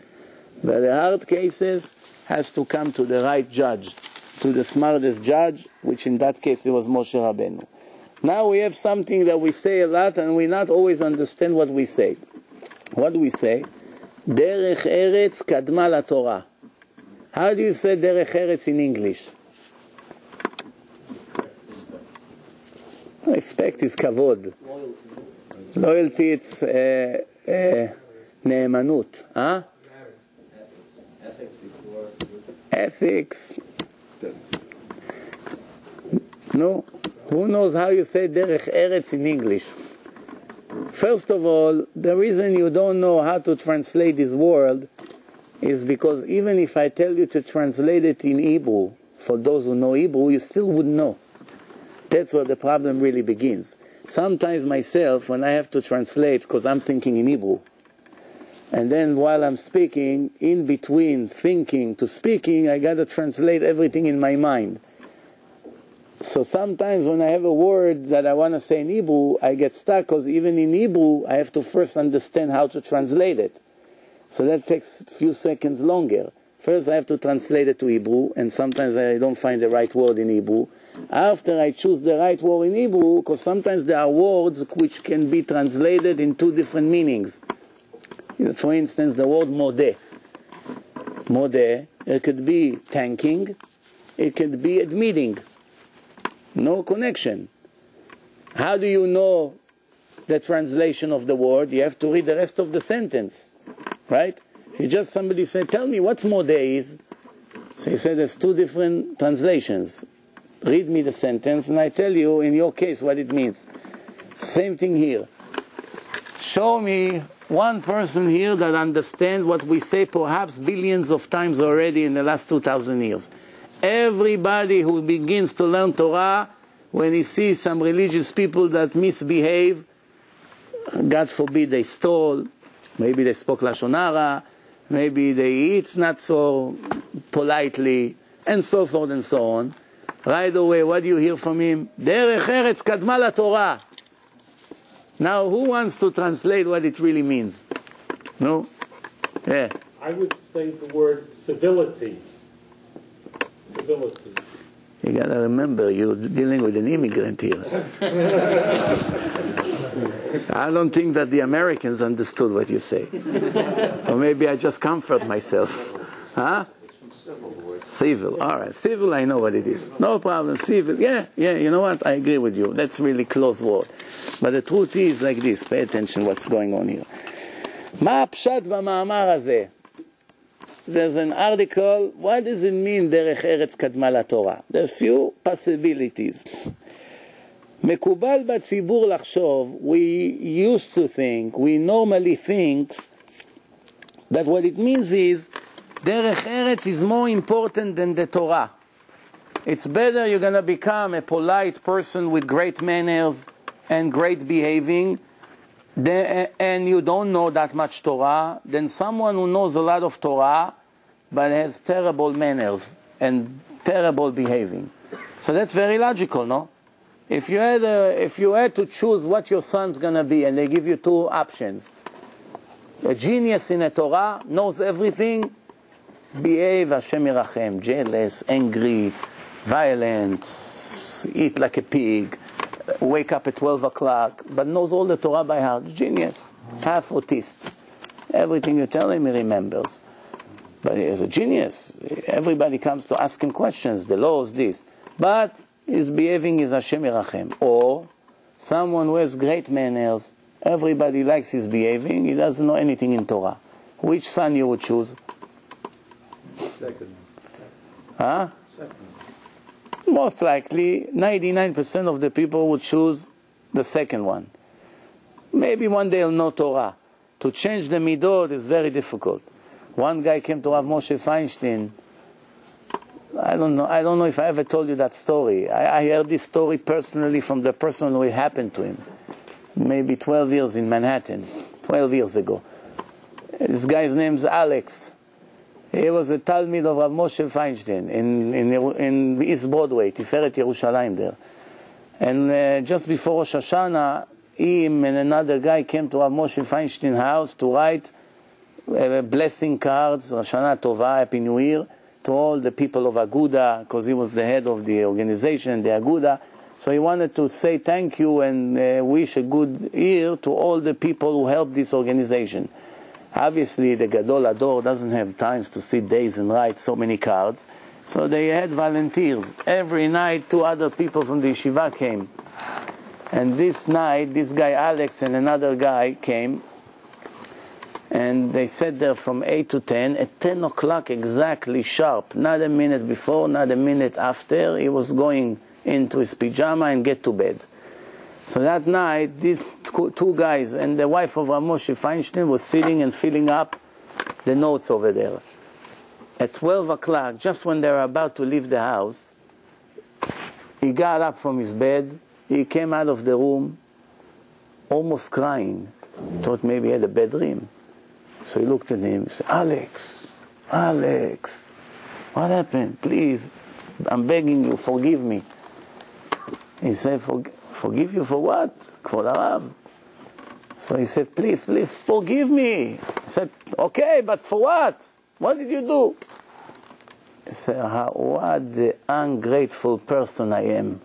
But the hard cases has to come to the right judge, to the smartest judge, which in that case it was Moshe Rabbeinu. Now we have something that we say a lot and we not always understand what we say. What do we say? Derech Eretz kadma la Torah. How do you say Derech Eretz in English? Respect is kavod. Loyalty, it's neemanut. Huh? Ethics. No? Who knows how you say Derech Eretz in English? First of all, the reason you don't know how to translate this word is because even if I tell you to translate it in Hebrew, for those who know Hebrew, you still wouldn't know. That's where the problem really begins. Sometimes myself, when I have to translate, because I'm thinking in Hebrew, and then while I'm speaking, in between thinking to speaking, I got to translate everything in my mind. So sometimes when I have a word that I want to say in Hebrew, I get stuck, because even in Hebrew, I have to first understand how to translate it. So that takes a few seconds longer. First I have to translate it to Hebrew, and sometimes I don't find the right word in Hebrew. After I choose the right word in Hebrew, because sometimes there are words which can be translated in two different meanings. For instance, the word modeh. Modeh, it could be thanking, it could be admitting. No connection. How do you know the translation of the word? You have to read the rest of the sentence. Right? If you just somebody say, tell me what's modeh is. So he said there's two different translations. Read me the sentence and I tell you in your case what it means. Same thing here. Show me one person here that understands what we say perhaps billions of times already in the last 2,000 years. Everybody who begins to learn Torah, when he sees some religious people that misbehave, God forbid they stole, maybe they spoke Lashon Hara, maybe they eat not so politely, and so forth and so on. Right away, what do you hear from him? Derech Eretz kadma la Torah. Now, who wants to translate what it really means? No? Yeah. I would say the word civility. Civility. You got to remember, you're dealing with an immigrant here. I don't think that the Americans understood what you say. Or maybe I just comfort myself. Huh? Civil, all right. Civil, I know what it is. No problem. Civil, yeah, you know what? I agree with you. That's really close word. But the truth is like this. Pay attention what's going on here. מה הפשט במאמר הזה? There's an article, what does it mean דרך ארץ קדמה לתורה? There's few possibilities. מקובל בציבור לחשוב, we used to think, we normally think, that what it means is, דרך ארץ is more important than the Torah. It's better you're going to become a polite person with great manners and great behaving, and you don't know that much Torah, than someone who knows a lot of Torah, but has terrible manners and terrible behaving. So that's very logical, no? If you had to choose what your son's going to be, and they give you two options, a genius in a Torah, knows everything, behave Hashem Yerachem, jealous, angry, violent, eat like a pig, wake up at 12 o'clock, but knows all the Torah by heart. Genius, half autist. Everything you tell him, he remembers. But he is a genius. Everybody comes to ask him questions. The laws, this. But his behaving is Hashem Yerachem. Or someone who has great manners, everybody likes his behaving, he doesn't know anything in Torah. Which son you would choose? Second. Huh? Second. Most likely, 99% of the people would choose the second one. Maybe one day he'll know Torah. To change the midot is very difficult. One guy came to Rav Moshe Feinstein. I don't know if I ever told you that story. I heard this story personally from the person who it happened to him. Maybe 12 years in Manhattan. 12 years ago. This guy's name's Alex. He was a Talmid of Rav Moshe Feinstein in East Broadway, Tiferet Yerushalayim there. And just before Rosh Hashanah, him and another guy came to Rav Moshe Feinstein's house to write blessing cards, Rosh Hashanah Tova, Happy New Year, to all the people of Aguda, because he was the head of the organization, the Aguda. So he wanted to say thank you and wish a good year to all the people who helped this organization. Obviously, the Gadol Ador doesn't have times to sit days and write so many cards. So they had volunteers. Every night, 2 other people from the yeshiva came. And this night, this guy Alex and another guy came. And they sat there from 8 to 10. At 10 o'clock exactly sharp, not a minute before, not a minute after, he was going into his pajama and get to bed. So that night, these 2 guys and the wife of Rav Moshe Feinstein was sitting and filling up the notes over there. At 12 o'clock, just when they were about to leave the house, he got up from his bed, he came out of the room, almost crying. Thought maybe he had a bad dream. So he looked at him and said, Alex, what happened? Please, I'm begging you, forgive me. He said, forgive you for what? Kvod Harav. So he said, please, forgive me. He said, okay, but for what? What did you do? He said, what the ungrateful person I am.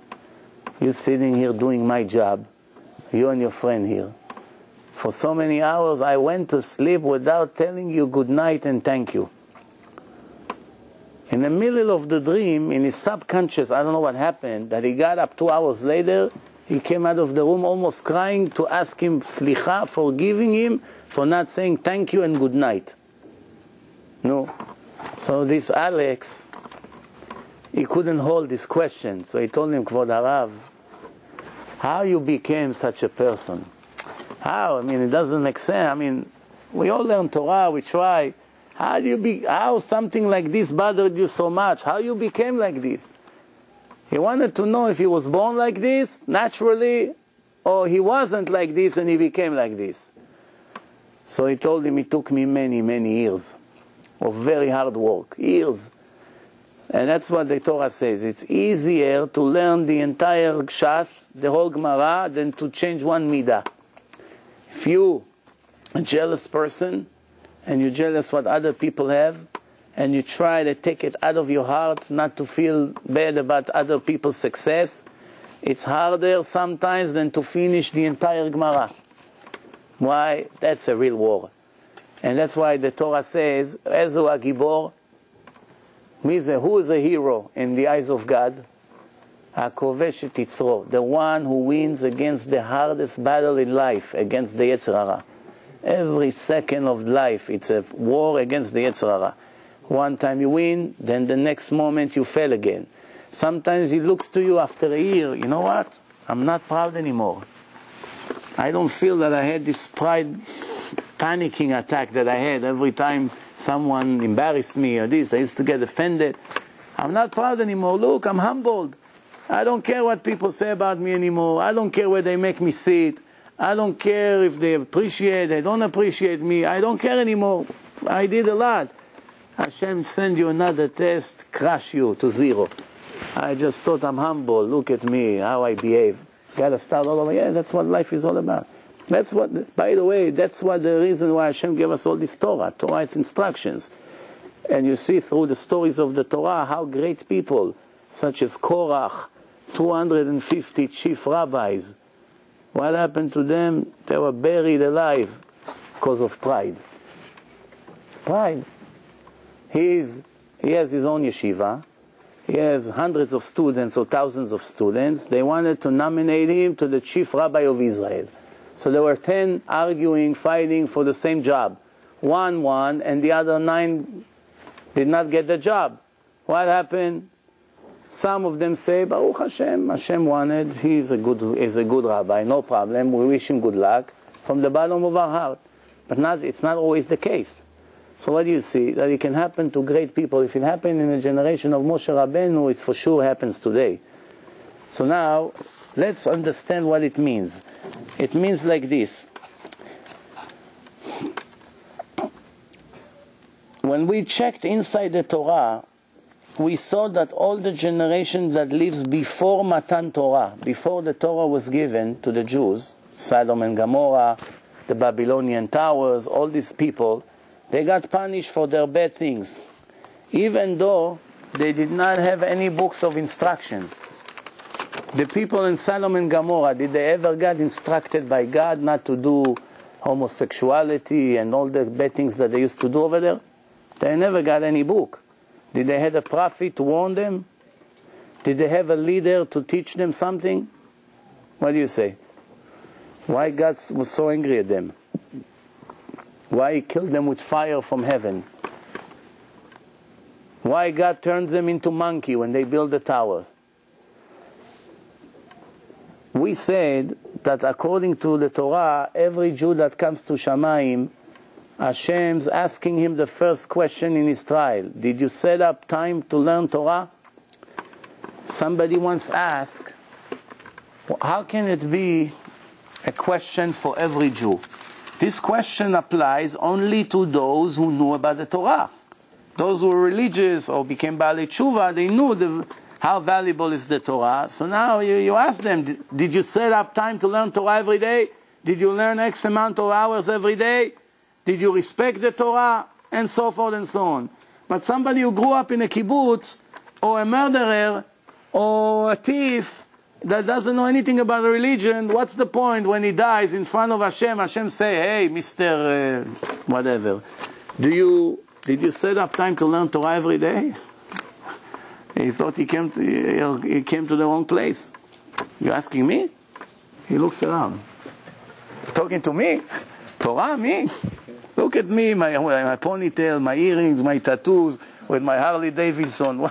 You're sitting here doing my job, you and your friend here. For so many hours I went to sleep without telling you good night and thank you. In the middle of the dream, in his subconscious, I don't know what happened, that he got up 2 hours later, he came out of the room almost crying to ask him slicha, forgiving him for not saying thank you and good night. No. So this Alex, he couldn't hold this question. So he told him, Kvod Harav, how you became such a person? How? I mean, it doesn't make sense. I mean, we all learn Torah, we try. How something like this bothered you so much? How you became like this? He wanted to know if he was born like this, naturally, or he wasn't like this and he became like this. So he told him it took me many, many years of very hard work. Years. And that's what the Torah says. It's easier to learn the entire Shas, the whole Gemara, than to change one midah. If you a jealous person, and you're jealous what other people have, and you try to take it out of your heart, not to feel bad about other people's success, it's harder sometimes than to finish the entire Gemara. Why? That's a real war. And that's why the Torah says, Ezu HaGibor, Who is a hero in the eyes of God? HaKovesh et Yitzro, the one who wins against the hardest battle in life, against the Yetzer Hara. Every second of life, it's a war against the Yetzer Hara. One time you win, then the next moment you fail again. Sometimes he looks to you after a year, you know what? I'm not proud anymore. I don't feel that I had this pride panicking attack that I had every time someone embarrassed me or this. I used to get offended. I'm not proud anymore. Look, I'm humbled. I don't care what people say about me anymore. I don't care where they make me sit. I don't care if they appreciate, they don't appreciate me. I don't care anymore. I did a lot. Hashem send you another test, crush you to zero. I just thought I'm humble. Look at me, how I behave. Gotta start all over. Yeah, that's what life is all about. That's what, by the way, that's what the reason why Hashem gave us all this Torah. Torah, its instructions. And you see through the stories of the Torah how great people, such as Korach, 250 chief rabbis, what happened to them? They were buried alive because of pride. Pride. He has his own yeshiva. He has hundreds of students or thousands of students. They wanted to nominate him to the chief rabbi of Israel. So there were 10 arguing, fighting for the same job. One won, and the other 9 did not get the job. What happened? Some of them say, Baruch Hashem, Hashem wanted, he's a good rabbi, no problem, we wish him good luck, from the bottom of our heart. But it's not always the case. So what do you see? That it can happen to great people. If it happened in the generation of Moshe Rabbeinu, it for sure happens today. So now, let's understand what it means. It means like this. When we checked inside the Torah, we saw that all the generation that lives before Matan Torah, before the Torah was given to the Jews, Sodom and Gomorrah, the Babylonian towers, all these people, they got punished for their bad things, even though they did not have any books of instructions. The people in Sodom and Gomorrah, did they ever get instructed by God not to do homosexuality and all the bad things that they used to do over there? They never got any book. Did they have a prophet to warn them? Did they have a leader to teach them something? What do you say? Why God was so angry at them? Why He killed them with fire from heaven? Why God turned them into monkey when they built the towers? We said that according to the Torah, every Jew that comes to Shamayim, Hashem's asking him the first question in his trial. Did you set up time to learn Torah? Somebody once asked, how can it be a question for every Jew? This question applies only to those who knew about the Torah. Those who were religious or became Baalei Tshuva, they knew how valuable is the Torah. So now you ask them, did you set up time to learn Torah every day? Did you learn X amount of hours every day? Did you respect the Torah? And so forth and so on. But somebody who grew up in a kibbutz, or a murderer, or a thief, that doesn't know anything about religion, what's the point when he dies in front of Hashem? Hashem say, hey, Mr. Whatever, did you set up time to learn Torah every day? He thought he came to the wrong place. You asking me? He looks around. Talking to me? Torah, me? Look at me, my ponytail, my earrings, my tattoos, with my Harley Davidson.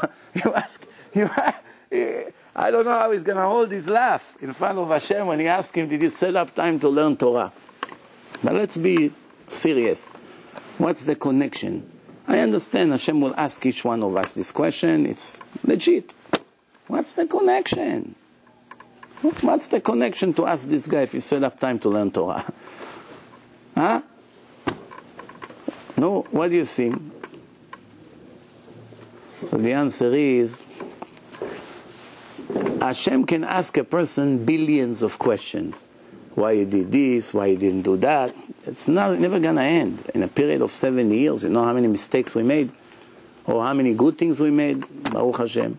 I don't know how he's going to hold his laugh in front of Hashem when he asks him, did you set up time to learn Torah? But let's be serious. What's the connection? I understand Hashem will ask each one of us this question. It's legit. What's the connection? What's the connection to ask this guy if he set up time to learn Torah? Huh? No, what do you think? So the answer is, Hashem can ask a person billions of questions. Why you did this, why you didn't do that. It's never going to end. In a period of 70 years, you know how many mistakes we made? Or how many good things we made? Baruch Hashem.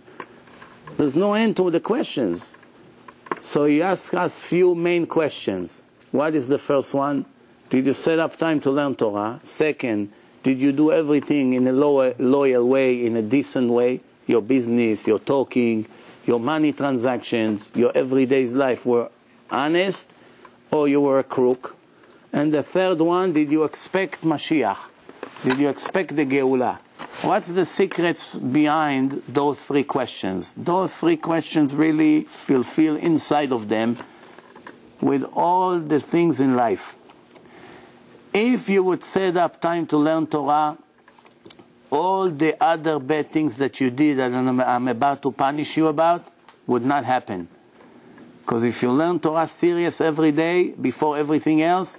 There's no end to the questions. So you ask us few main questions. What is the first one? Did you set up time to learn Torah? Second, Did you do everything in a loyal way, in a decent way? Your business, your talking, your money transactions, your everyday life were honest, or you were a crook? And the third one, did you expect Mashiach? Did you expect the Geulah? What's the secrets behind those three questions? Those three questions really fulfill inside of them with all the things in life. If you would set up time to learn Torah, all the other bad things that you did that I'm about to punish you about would not happen. Because if you learn Torah serious every day before everything else,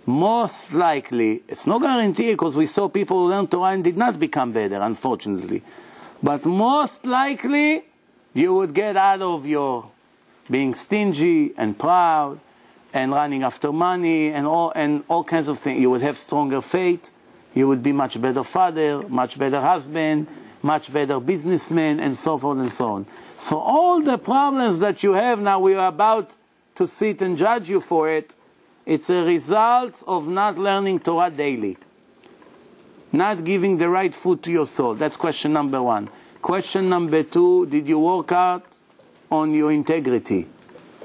most likely, it's no guarantee because we saw people who learned Torah and did not become better, unfortunately. But most likely, you would get out of your being stingy and proud and running after money and all kinds of things. You would have stronger faith. You would be much better father, much better husband, much better businessman, and so forth and so on. So all the problems that you have now, we are about to sit and judge you for it. It's a result of not learning Torah daily. Not giving the right food to your soul. That's question number one. Question number two, did you work out on your integrity?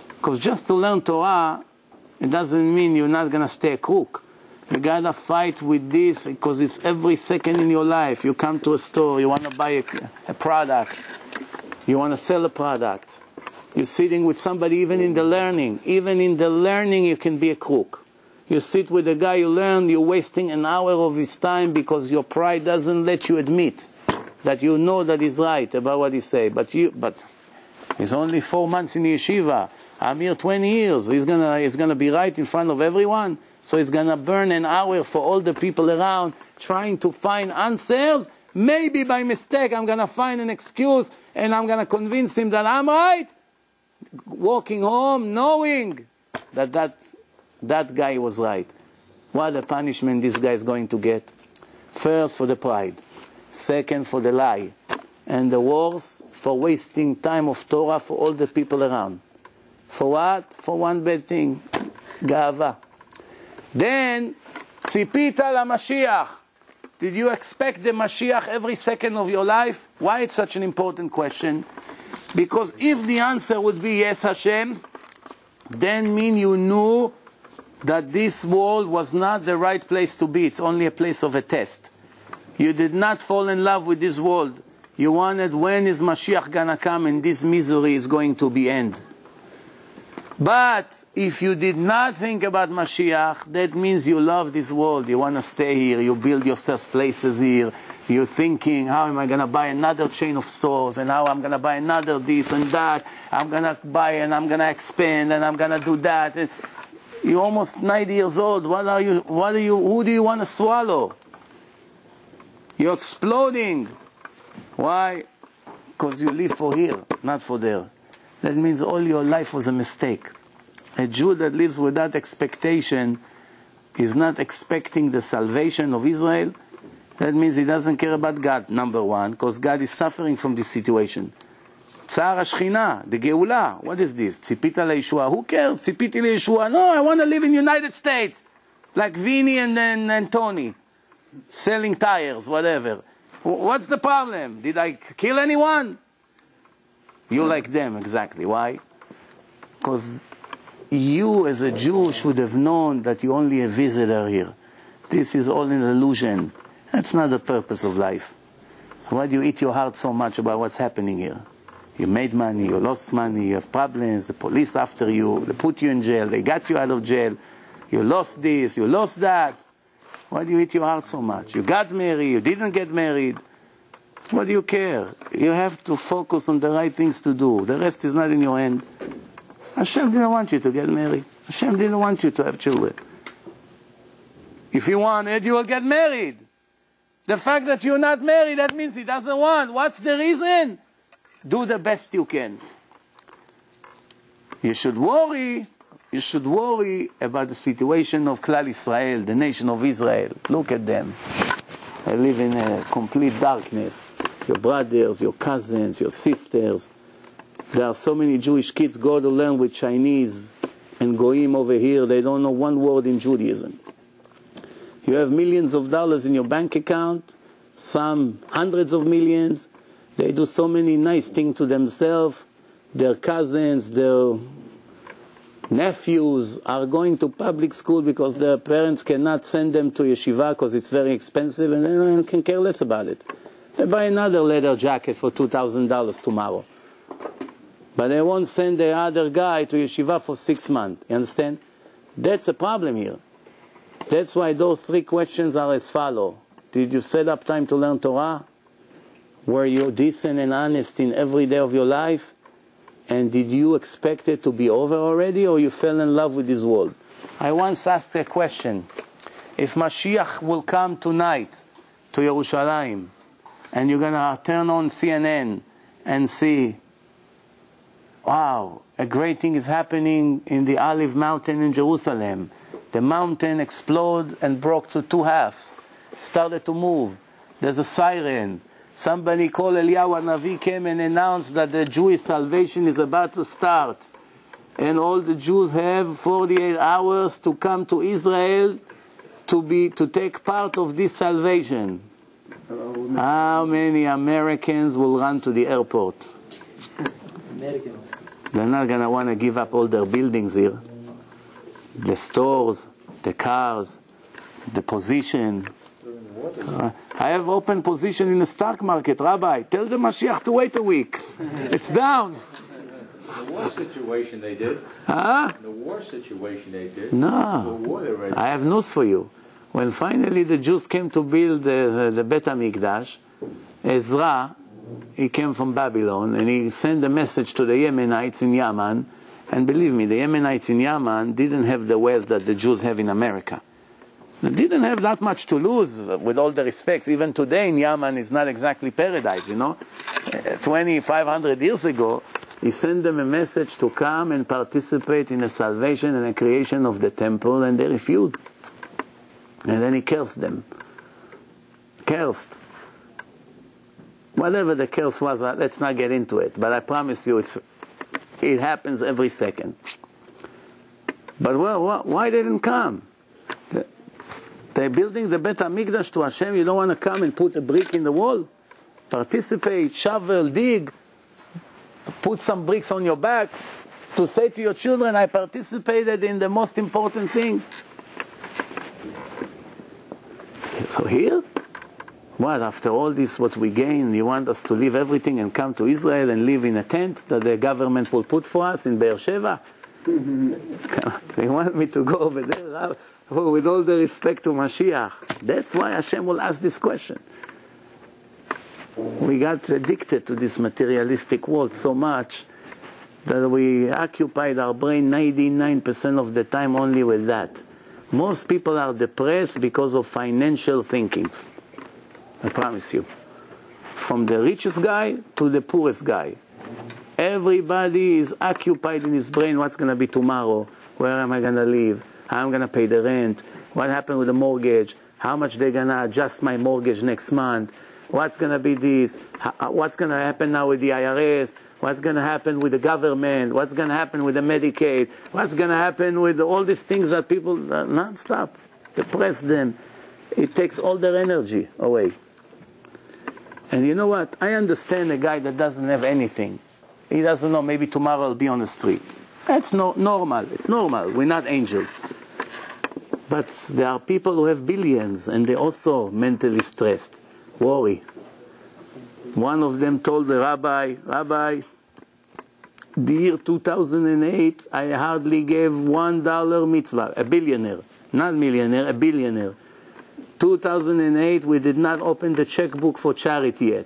Because just to learn Torah, it doesn't mean you're not going to stay a crook. You got to fight with this because it's every second in your life. You come to a store, you want to buy a product. You want to sell a product. You're sitting with somebody even in the learning. Even in the learning you can be a crook. You sit with a guy you learn, you're wasting an hour of his time because your pride doesn't let you admit that you know that he's right about what he say. But he's only 4 months in the yeshiva. I'm here 20 years. He's gonna be right in front of everyone. So he's gonna burn an hour for all the people around trying to find answers. Maybe by mistake I'm gonna find an excuse and I'm gonna convince him that I'm right. Walking home knowing that guy was right. What a punishment this guy is going to get. First for the pride. Second for the lie. And the worst for wasting time of Torah for all the people around. For what? For one bad thing. Ga'ava. Then, tzipita la-Mashiach. Did you expect the Mashiach every second of your life? Why it's such an important question? Because if the answer would be yes, Hashem, then mean you knew that this world was not the right place to be. It's only a place of a test. You did not fall in love with this world. You wanted, when is Mashiach gonna come and this misery is going to be end? But if you did not think about Mashiach, that means you love this world. You want to stay here. You build yourself places here. You're thinking, how am I going to buy another chain of stores? And how I'm going to buy another this and that. I'm going to buy and I'm going to expand and I'm going to do that. And you're almost 90 years old. Who do you want to swallow? You're exploding. Why? Because you live for here, not for there. That means all your life was a mistake. A Jew that lives without expectation is not expecting the salvation of Israel. That means he doesn't care about God, number one, because God is suffering from this situation. Tsar HaShechina, the Geulah, what is this? Tzipita leYeshua, who cares? Tzipiti leYeshua, no, I want to live in the United States, like Vinny and Tony, selling tires, whatever. What's the problem? Did I kill anyone? You like them, exactly. Why? Because you as a Jew should have known that you're only a visitor here. This is all an illusion. That's not the purpose of life. So why do you eat your heart so much about what's happening here? You made money, you lost money, you have problems, the police after you, they put you in jail, they got you out of jail, you lost this, you lost that. Why do you eat your heart so much? You got married, you didn't get married. What do you care? You have to focus on the right things to do. The rest is not in your hand. Hashem didn't want you to get married. Hashem didn't want you to have children. If you wanted, you will get married. The fact that you're not married, that means He doesn't want. What's the reason? Do the best you can. You should worry about the situation of Klal Israel, the nation of Israel. Look at them. They live in a complete darkness. Your brothers, your cousins, your sisters. There are so many Jewish kids go to learn with Chinese and Goyim over here. They don't know one word in Judaism. You have millions of dollars in your bank account, some hundreds of millions. They do so many nice things to themselves. Their cousins, their nephews are going to public school because their parents cannot send them to yeshiva because it's very expensive, and they can care less about it. They buy another leather jacket for $2,000 tomorrow. But they won't send the other guy to yeshiva for 6 months. You understand? That's a problem here. That's why those 3 questions are as follow. Did you set up time to learn Torah? Were you decent and honest in every day of your life? And did you expect it to be over already, or you fell in love with this world? I once asked a question. If Mashiach will come tonight to Yerushalayim, and you're going to turn on CNN and see, wow, a great thing is happening in the Olive Mountain in Jerusalem. The mountain exploded and broke to 2 halves. Started to move. There's a siren. Somebody called Eliyahu Navi, came and announced that the Jewish salvation is about to start. And all the Jews have 48 hours to come to Israel to take part of this salvation. How many Americans will run to the airport? Americans. They're not going to want to give up all their buildings here. The stores, the cars, the position. I have open position in the stock market. Rabbi, tell the Mashiach to wait a week. It's down. The war situation they did. Huh? The war situation they did. No. The war they ready. I have news for you. When finally the Jews came to build the Bet HaMikdash, Ezra, he came from Babylon, and he sent a message to the Yemenites in Yemen. And believe me, the Yemenites in Yemen didn't have the wealth that the Jews have in America. They didn't have that much to lose, with all the respects. Even today in Yemen, it's not exactly paradise, you know. 2,500 years ago, he sent them a message to come and participate in the salvation and the creation of the temple, and they refused. And then he cursed them. Cursed. Whatever the curse was, let's not get into it. But I promise you, it happens every second. But why they didn't come? They're building the Bet HaMikdash to Hashem. You don't want to come and put a brick in the wall? Participate, shovel, dig, put some bricks on your back to say to your children, I participated in the most important thing. So here, what, after all this, what we gain, you want us to leave everything and come to Israel and live in a tent that the government will put for us in Be'er Sheva? They want me to go over there, with all the respect to Mashiach. That's why Hashem will ask this question. We got addicted to this materialistic world so much that we occupied our brain 99% of the time only with that. Most people are depressed because of financial thinkings. I promise you. From the richest guy to the poorest guy. Everybody is occupied in his brain. What's going to be tomorrow? Where am I going to live? How am I going to pay the rent? What happened with the mortgage? How much they're going to adjust my mortgage next month? What's going to be this? What's going to happen now with the IRS? What's going to happen with the government? What's going to happen with the Medicaid? What's going to happen with all these things that people non-stop depress them? It takes all their energy away. And you know what? I understand a guy that doesn't have anything. He doesn't know, maybe tomorrow I'll be on the street. That's normal. It's normal. We're not angels. But there are people who have billions and they're also mentally stressed, worry. One of them told the rabbi, the year 2008, I hardly gave $1 mitzvah. A billionaire, not millionaire, a billionaire. 2008, we did not open the checkbook for charity yet.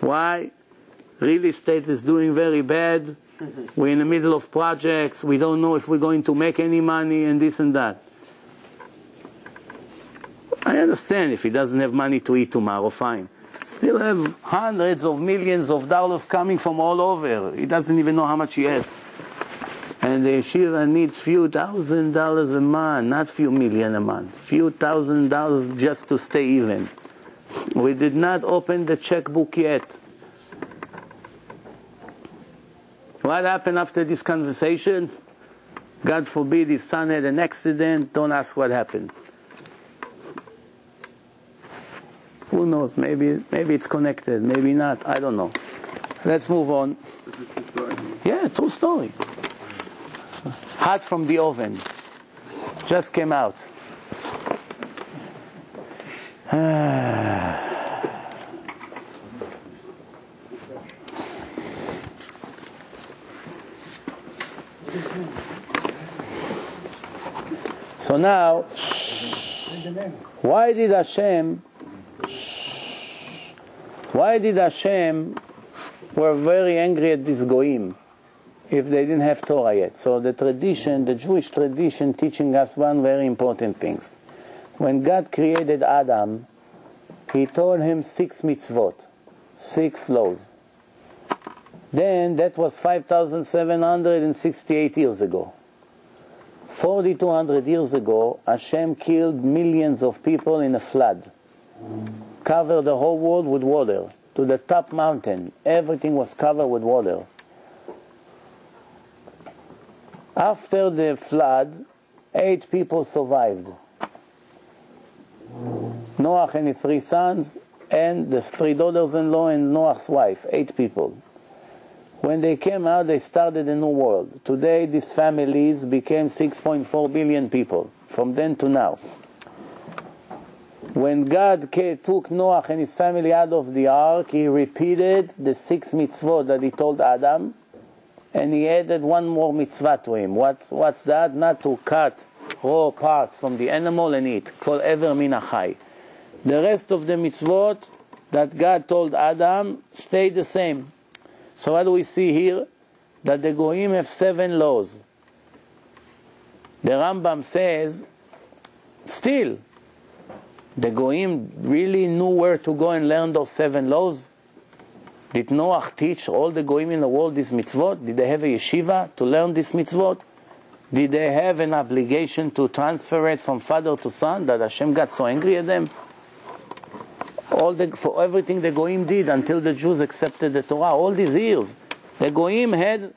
Why? Real estate is doing very bad. We're in the middle of projects. We don't know if we're going to make any money and this and that. I understand if he doesn't have money to eat tomorrow, fine. Still have hundreds of millions of dollars coming from all over. He doesn't even know how much he has. And the yeshiva needs few $1,000s a month, not few million a month. Few $1,000s just to stay even. We did not open the checkbook yet. What happened after this conversation? God forbid his son had an accident. Don't ask what happened. Who knows? Maybe it's connected, maybe not. I don't know. Let's move on. Yeah, true story. Hot from the oven. Just came out. So now, why did Hashem were very angry at these goyim if they didn't have Torah yet? So the tradition, the Jewish tradition, teaching us one very important thing. When God created Adam, He told him 6 mitzvot, 6 laws. Then that was 5,768 years ago. 4,200 years ago, Hashem killed millions of people in a flood. Covered the whole world with water. To the top mountain, everything was covered with water. After the flood, 8 people survived. Noah and his 3 sons, and the 3 daughters-in-law and Noah's wife, 8 people. When they came out, they started a new world. Today, these families became 6.4 billion people, from then to now. When God took Noah and his family out of the ark, He repeated the 6 mitzvot that He told Adam, and He added one more mitzvah to him. What's that? Not to cut raw parts from the animal and eat. Kol ever min achai. The rest of the mitzvot that God told Adam stayed the same. So what do we see here? That the Goyim have 7 laws. The Rambam says, still, the Goyim really knew where to go and learn those 7 laws? Did Noach teach all the Goyim in the world these mitzvot? Did they have a yeshiva to learn these mitzvot? Did they have an obligation to transfer it from father to son, that Hashem got so angry at them? For everything the Goyim did until the Jews accepted the Torah, all these years, the Goyim had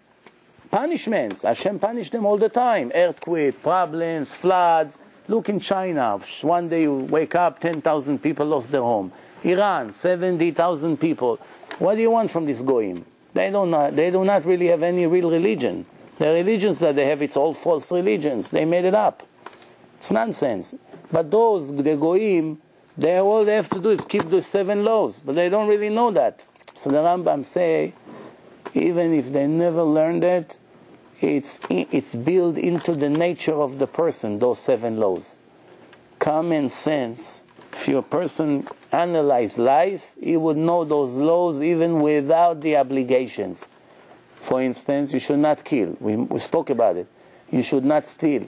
punishments. Hashem punished them all the time. Earthquake, problems, floods. Look in China. One day you wake up, 10,000 people lost their home. Iran, 70,000 people. What do you want from this Goyim? They do not really have any real religion. The religions that they have, it's all false religions. They made it up. It's nonsense. But the Goyim, all they have to do is keep the 7 laws. But they don't really know that. So the Rambam say, even if they never learned it, it's built into the nature of the person, those 7 laws. Common sense. If your person analyze life, he would know those laws even without the obligations. For instance, you should not kill. We spoke about it. You should not steal.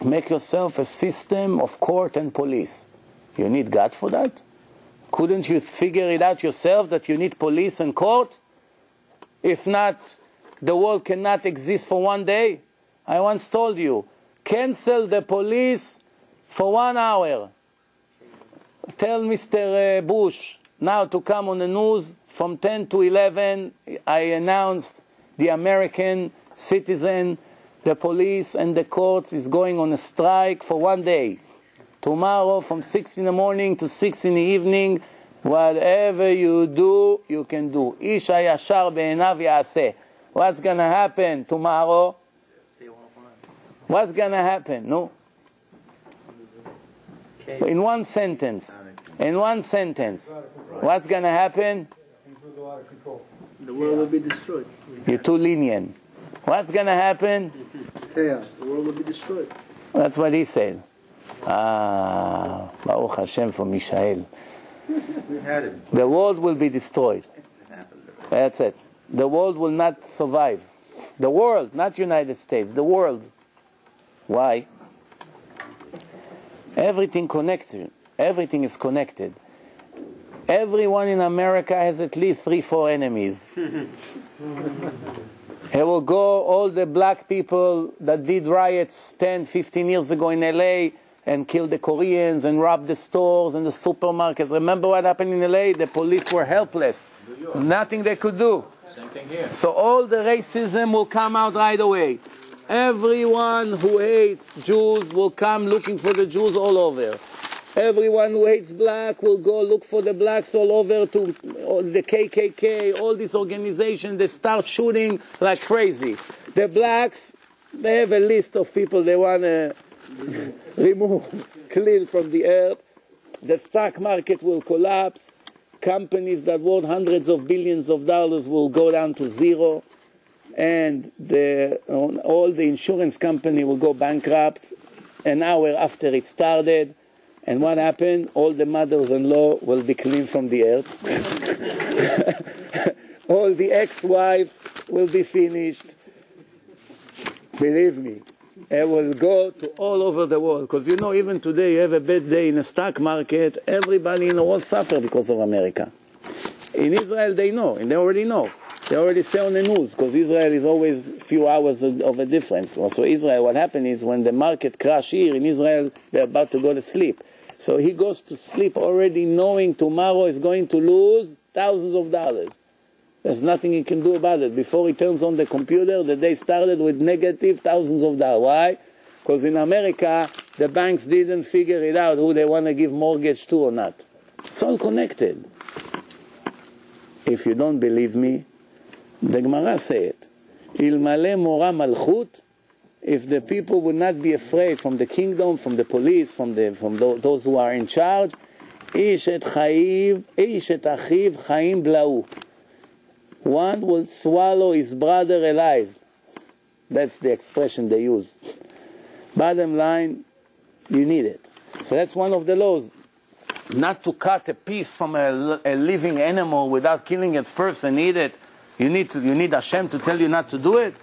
Make yourself a system of court and police. You need God for that? Couldn't you figure it out yourself that you need police and court? If not, the world cannot exist for one day. I once told you, cancel the police for 1 hour. Tell Mr. Bush now to come on the news from 10 to 11. I announced the American citizen, the police and the courts is going on a strike for 1 day. Tomorrow from 6 in the morning to 6 in the evening, whatever you do, you can do. Ish hayashar be'enav ya'aseh. What's going to happen tomorrow? What's going to happen? No. In one sentence. What's going to happen? The world will be destroyed. You're too lenient. What's going to happen? Chaos. The world will be destroyed. That's what he said. Baruch Hashem for Mishael. The world will be destroyed. That's it. The world will not survive. The world, not United States, the world. Why? Everything connected. Everything is connected. Everyone in America has at least 3-4 enemies. Here will go all the black people that did riots 10-15 years ago in LA and killed the Koreans and robbed the stores and the supermarkets. Remember what happened in LA? The police were helpless. Nothing they could do. Same thing here. So all the racism will come out right away. Everyone who hates Jews will come looking for the Jews all over. Everyone who hates black will go look for the blacks all over to the KKK, all these organizations, they start shooting like crazy. The blacks, they have a list of people they want to remove, clean from the earth. The stock market will collapse. Companies that worth hundreds of billions of dollars will go down to zero. And all the insurance company will go bankrupt an hour after it started. And what happened? All the mothers-in-law will be clean from the earth. All the ex-wives will be finished. Believe me, it will go to all over the world. Because you know, even today, you have a bad day in the stock market, everybody in the world suffers because of America. In Israel, they know, and they already know. They already say on the news, because Israel is always a few hours of a difference. Also, Israel, what happened is when the market crash here in Israel, they're about to go to sleep. So he goes to sleep already knowing tomorrow is going to lose thousands of dollars. There's nothing he can do about it. Before he turns on the computer, the day started with negative thousands of dollars. Why? Because in America, the banks didn't figure it out who they want to give mortgage to or not. It's all connected. If you don't believe me, the Gemara say it. Ilmale mora malchut. If the people would not be afraid from the kingdom, from the police, from those who are in charge, ish et achiv chaim blau. One will swallow his brother alive. That's the expression they use. Bottom line, you need it. So that's one of the laws. Not to cut a piece from a living animal without killing it first and eat it. You need Hashem to tell you not to do it.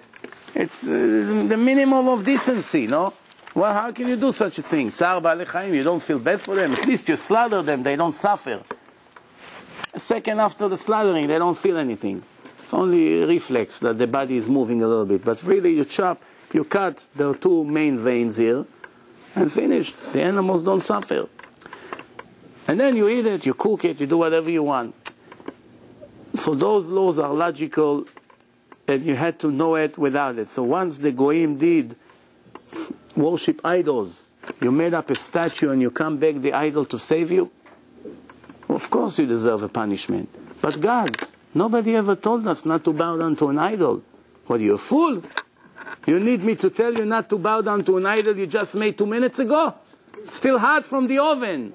It's the minimum of decency, no? Well, how can you do such a thing? Tzar ba'alei chaim, you don't feel bad for them. At least you slaughter them, they don't suffer. A second after the slaughtering, they don't feel anything. It's only a reflex that the body is moving a little bit. But really, you chop, you cut the two main veins here, and finish. The animals don't suffer. And then you eat it, you cook it, you do whatever you want. So those laws are logical, and you had to know it without it. So once the Goyim did worship idols, you made up a statue and you come back the idol to save you, of course you deserve a punishment. But God, nobody ever told us not to bow down to an idol. What, are you a fool? You need me to tell you not to bow down to an idol you just made 2 minutes ago? It's still hot from the oven.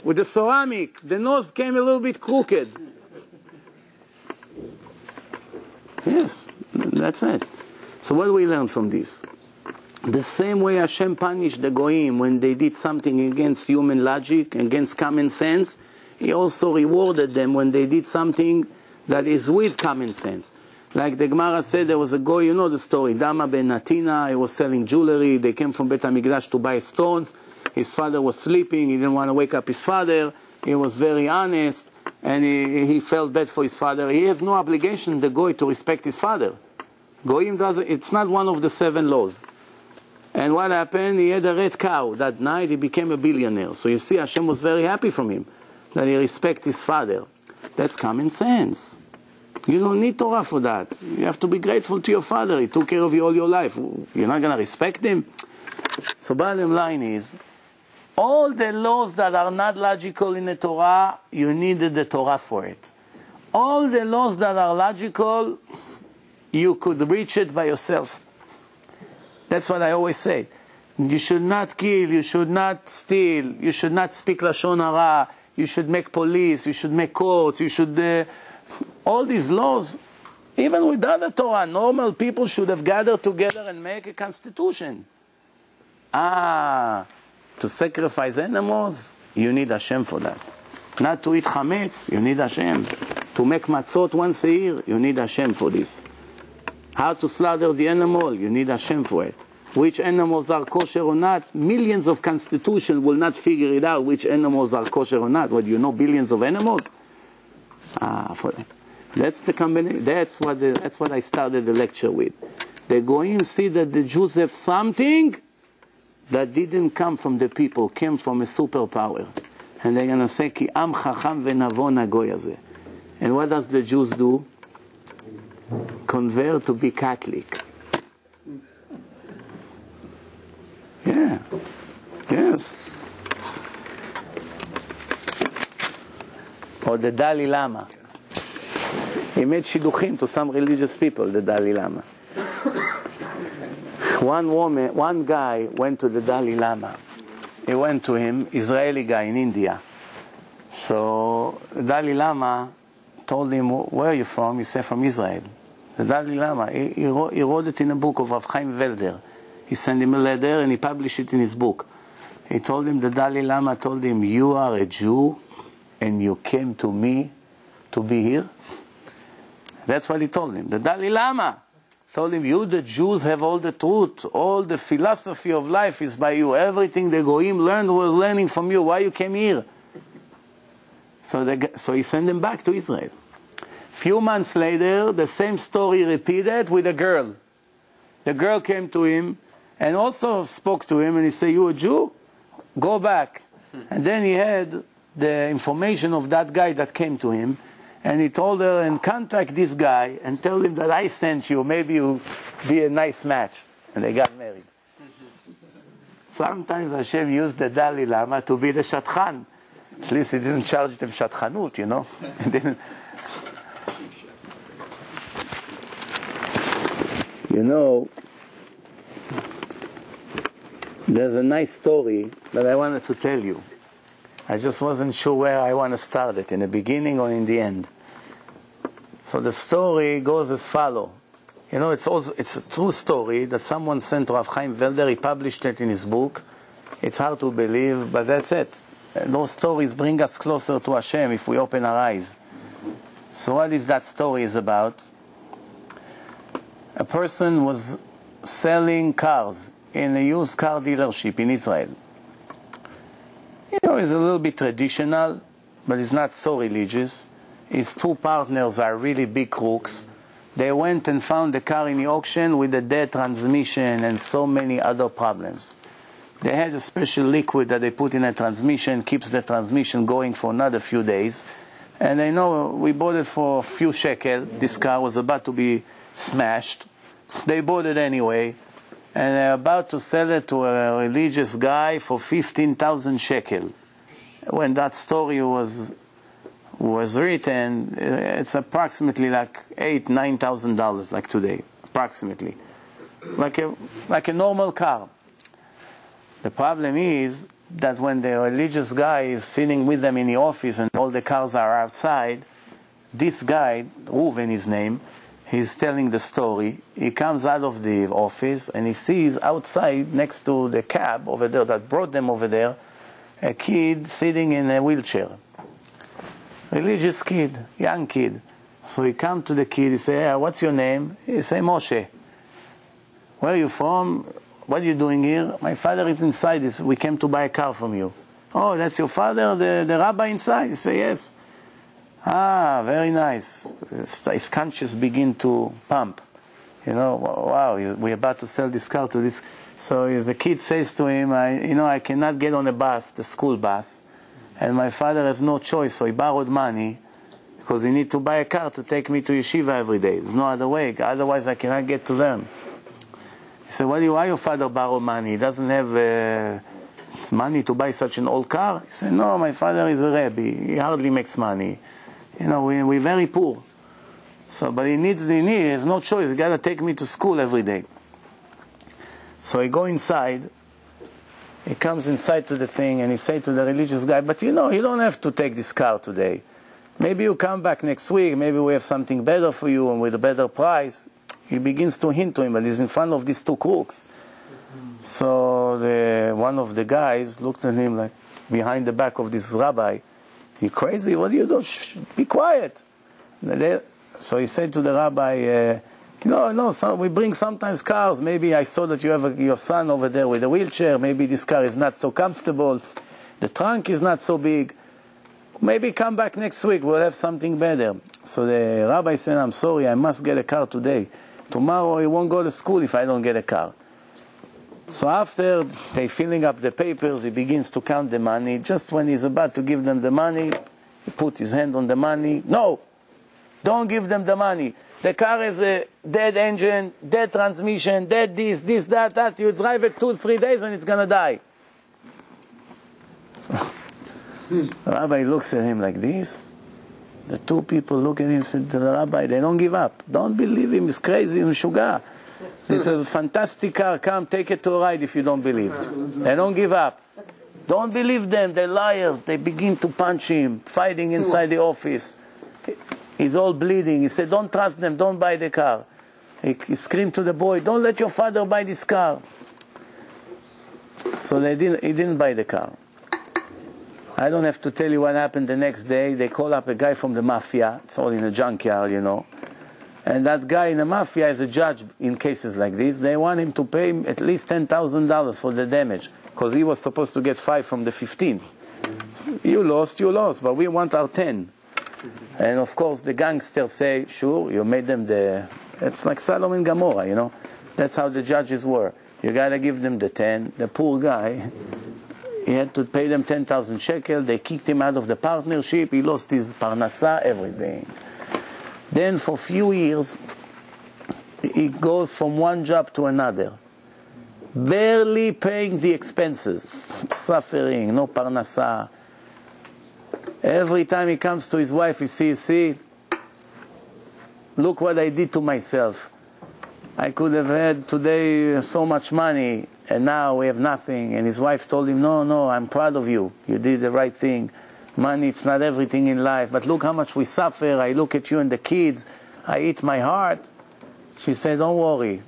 With the ceramic, the nose came a little bit crooked. Yes, that's it. So what do we learn from this? The same way Hashem punished the Goyim when they did something against human logic, against common sense, He also rewarded them when they did something that is with common sense. Like the Gemara said, there was a Goy, you know the story, Dama ben Natina, he was selling jewelry, they came from Beit HaMikdash to buy a stone, his father was sleeping, he didn't want to wake up his father, he was very honest, and he felt bad for his father. He has no obligation, the Goy, to respect his father. Goyim doesn't, it's not one of the 7 laws. And what happened? He had a red cow. That night he became a billionaire. So you see, Hashem was very happy from him, that he respected his father. That's common sense. You don't need Torah for that. You have to be grateful to your father. He took care of you all your life. You're not going to respect him? So bottom line is, all the laws that are not logical in the Torah, you needed the Torah for it. All the laws that are logical, you could reach it by yourself. That's what I always say. You should not kill, you should not steal, you should not speak Lashon Hara, you should make police, you should make courts, you should... all these laws, even without the Torah, normal people should have gathered together and make a constitution. To sacrifice animals, you need Hashem for that. Not to eat chametz, you need Hashem. To make matzot once a year, you need Hashem for this. How to slaughter the animal, you need Hashem for it. Which animals are kosher or not, millions of constitutions will not figure it out which animals are kosher or not. What, you know billions of animals? That's the combination. That's what I started the lecture with. The Goyim see that the Jews have something that didn't come from the people, came from a superpower. And they're going to say, Ki am chacham v'navon hagoy hazeh. And what does the Jews do? Convert to be Catholic. Yeah. Yes. or the Dalai Lama. He made shidduchim to some religious people, the Dalai Lama. One guy went to the Dalai Lama. He went to him, Israeli guy in India. So the Dalai Lama told him, where are you from? He said, from Israel. The Dalai Lama, he wrote it in a book of Rav Chaim Welder. He sent him a letter and he published it in his book. He told him, the Dalai Lama told him, you are a Jew and you came to me to be here. That's what he told him. The Dalai Lama told him, you the Jews have all the truth. All the philosophy of life is by you. Everything the Goyim learned was learning from you. Why you came here? So he sent him back to Israel. Few months later, the same story repeated with a girl. The girl came to him and also spoke to him and he said, you a Jew? Go back. And then he had the information of that guy that came to him and he told her, and contact this guy and tell him that I sent you. Maybe you'll be a nice match. And they got married. Sometimes Hashem used the Dalai Lama to be the Shadchan. At least he didn't charge them Shadchanut, you know. You know, there's a nice story that I wanted to tell you. I just wasn't sure where I want to start it, in the beginning or in the end. So the story goes as follows. You know, it's a true story that someone sent to Rav Chaim Welder. He published it in his book. It's hard to believe, but that's it. Those stories bring us closer to Hashem if we open our eyes. So what is that story is about? A person was selling cars in a used car dealership in Israel. You know, he's a little bit traditional, but he's not so religious. His two partners are really big crooks. They went and found the car in the auction with a dead transmission and so many other problems. They had a special liquid that they put in a transmission, keeps the transmission going for another few days. And they know we bought it for a few shekel. This car was about to be smashed. They bought it anyway. And they're about to sell it to a religious guy for 15,000 shekel. When that story was written, it's approximately like $8,000-9,000 like today, approximately. Like a normal car. The problem is that when the religious guy is sitting with them in the office and all the cars are outside, this guy, Reuven his name, he's telling the story. He comes out of the office and he sees outside next to the cab over there that brought them over there, a kid sitting in a wheelchair. Religious kid, young kid. So he comes to the kid, he says, hey, what's your name? He says, Moshe. Where are you from? What are you doing here? My father is inside. We came to buy a car from you. Oh, that's your father, the rabbi inside? He says, yes. Ah, very nice. His conscience begin to pump. You know, wow, we're about to sell this car to this. So the kid says to him, I cannot get on a bus, the school bus, and my father has no choice, so he borrowed money because he need to buy a car to take me to yeshiva every day. There's no other way, otherwise I cannot get to learn. He said, why your father borrow money? He doesn't have money to buy such an old car? He said, no, my father is a Rabbi. He hardly makes money. You know, we're very poor. So, but he has no choice. He got to take me to school every day. So he go inside. He comes inside to the thing and he say to the religious guy, but you don't have to take this car today. Maybe you come back next week. Maybe we have something better for you and with a better price. He begins to hint to him, but he's in front of these two crooks. So one of the guys looked at him like behind the back of this rabbi. You crazy? What do you do? Shh, be quiet. So he said to the rabbi, we bring sometimes cars. Maybe I saw that you have your son over there with a wheelchair. Maybe this car is not so comfortable. The trunk is not so big. Maybe come back next week. We'll have something better. So the rabbi said, I'm sorry, I must get a car today. Tomorrow he won't go to school if I don't get a car. So after they filling up the papers, he begins to count the money. Just when he's about to give them the money, he put his hand on the money. No, don't give them the money. The car has a dead engine, dead transmission, dead this, that. You drive it 2-3 days and it's going to die. So, the rabbi looks at him like this. The two people look at him and said to the rabbi, they don't give up. Don't believe him, he's crazy, he's Meshuga. This is a fantastic car, come take it to a ride if you don't believe. They don't give up. Don't believe them, they're liars. They begin to punch him, fighting inside the office. He's all bleeding. He said, don't trust them, don't buy the car. He screamed to the boy, don't let your father buy this car. So he didn't buy the car. I don't have to tell you what happened the next day. They call up a guy from the mafia. It's all in a junkyard, you know. And that guy in the mafia is a judge in cases like this. They want him to pay at least $10,000 for the damage, because he was supposed to get 5 from the 15. You lost, but we want our 10. And of course the gangsters say, sure, you made them it's like Sodom and Gomorrah, you know. That's how the judges were. You gotta give them the 10. The poor guy, he had to pay them 10,000 shekel. They kicked him out of the partnership. He lost his parnasa, everything. Then for a few years, he goes from one job to another, barely paying the expenses, suffering, no parnasa. Every time he comes to his wife, he see, look what I did to myself. I could have had today so much money, and now we have nothing. And his wife told him, no, I'm proud of you. You did the right thing. Money, it's not everything in life, but look how much we suffer. I look at you and the kids. I eat my heart. She said, don't worry.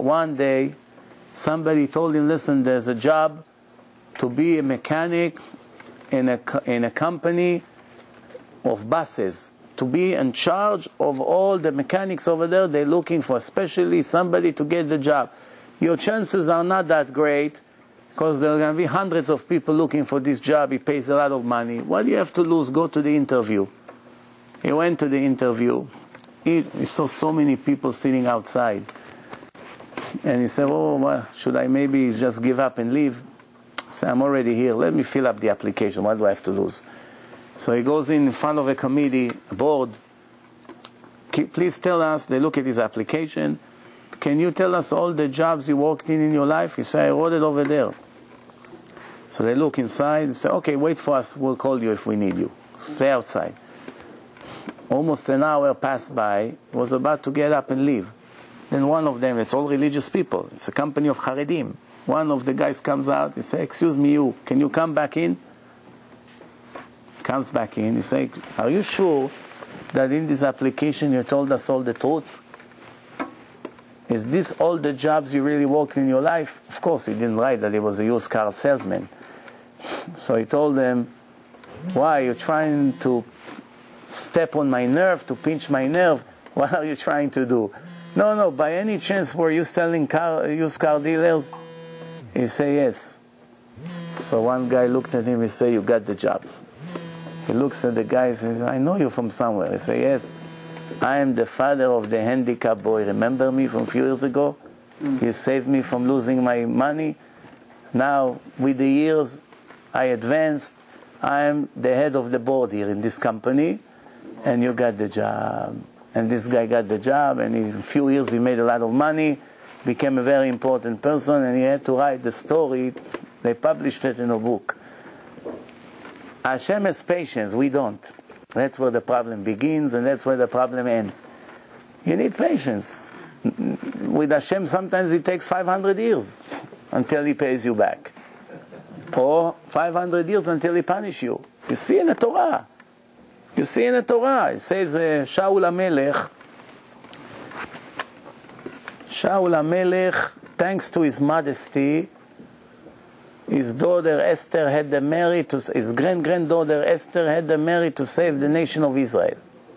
One day, somebody told him, listen, there's a job to be a mechanic in a company of buses, to be in charge of all the mechanics over there. They're looking for especially somebody to get the job. Your chances are not that great, because there are going to be hundreds of people looking for this job. He pays a lot of money. What do you have to lose? Go to the interview. He went to the interview. He saw so many people sitting outside. And he said, well, should I maybe just give up and leave? So I'm already here. Let me fill up the application. What do I have to lose? So he goes in front of a committee, a board. Please tell us. They look at his application. Can you tell us all the jobs you worked in your life? He said, I wrote it over there. So they look inside and say, okay, wait for us. We'll call you if we need you. Stay outside. Almost an hour passed by. He was about to get up and leave. Then one of them, it's all religious people. It's a company of Haredim. One of the guys comes out. He says, excuse me, can you come back in? Comes back in. He says, are you sure that in this application you told us all the truth? Is this all the jobs you really worked in your life? Of course, he didn't write that he was a used car salesman. So he told them, why, you're trying to step on my nerve, to pinch my nerve? What are you trying to do? No, by any chance were you selling used car dealers? He said, yes. So one guy looked at him and said, you got the job. He looks at the guy and says, I know you from somewhere. He said, yes. I am the father of the handicapped boy. Remember me from a few years ago? You saved me from losing my money. Now, with the years, I advanced. I am the head of the board here in this company, and you got the job. And this guy got the job, and in a few years he made a lot of money, became a very important person, and he had to write the story. They published it in a book. Hashem has patience, we don't. That's where the problem begins, and that's where the problem ends. You need patience. With Hashem, sometimes it takes 500 years until He pays you back. Or 500 years until He punishes you. You see in the Torah. It says, Shaul HaMelech, thanks to his modesty, his daughter Esther had the merit his grand-granddaughter Esther had the merit to save the nation of Israel.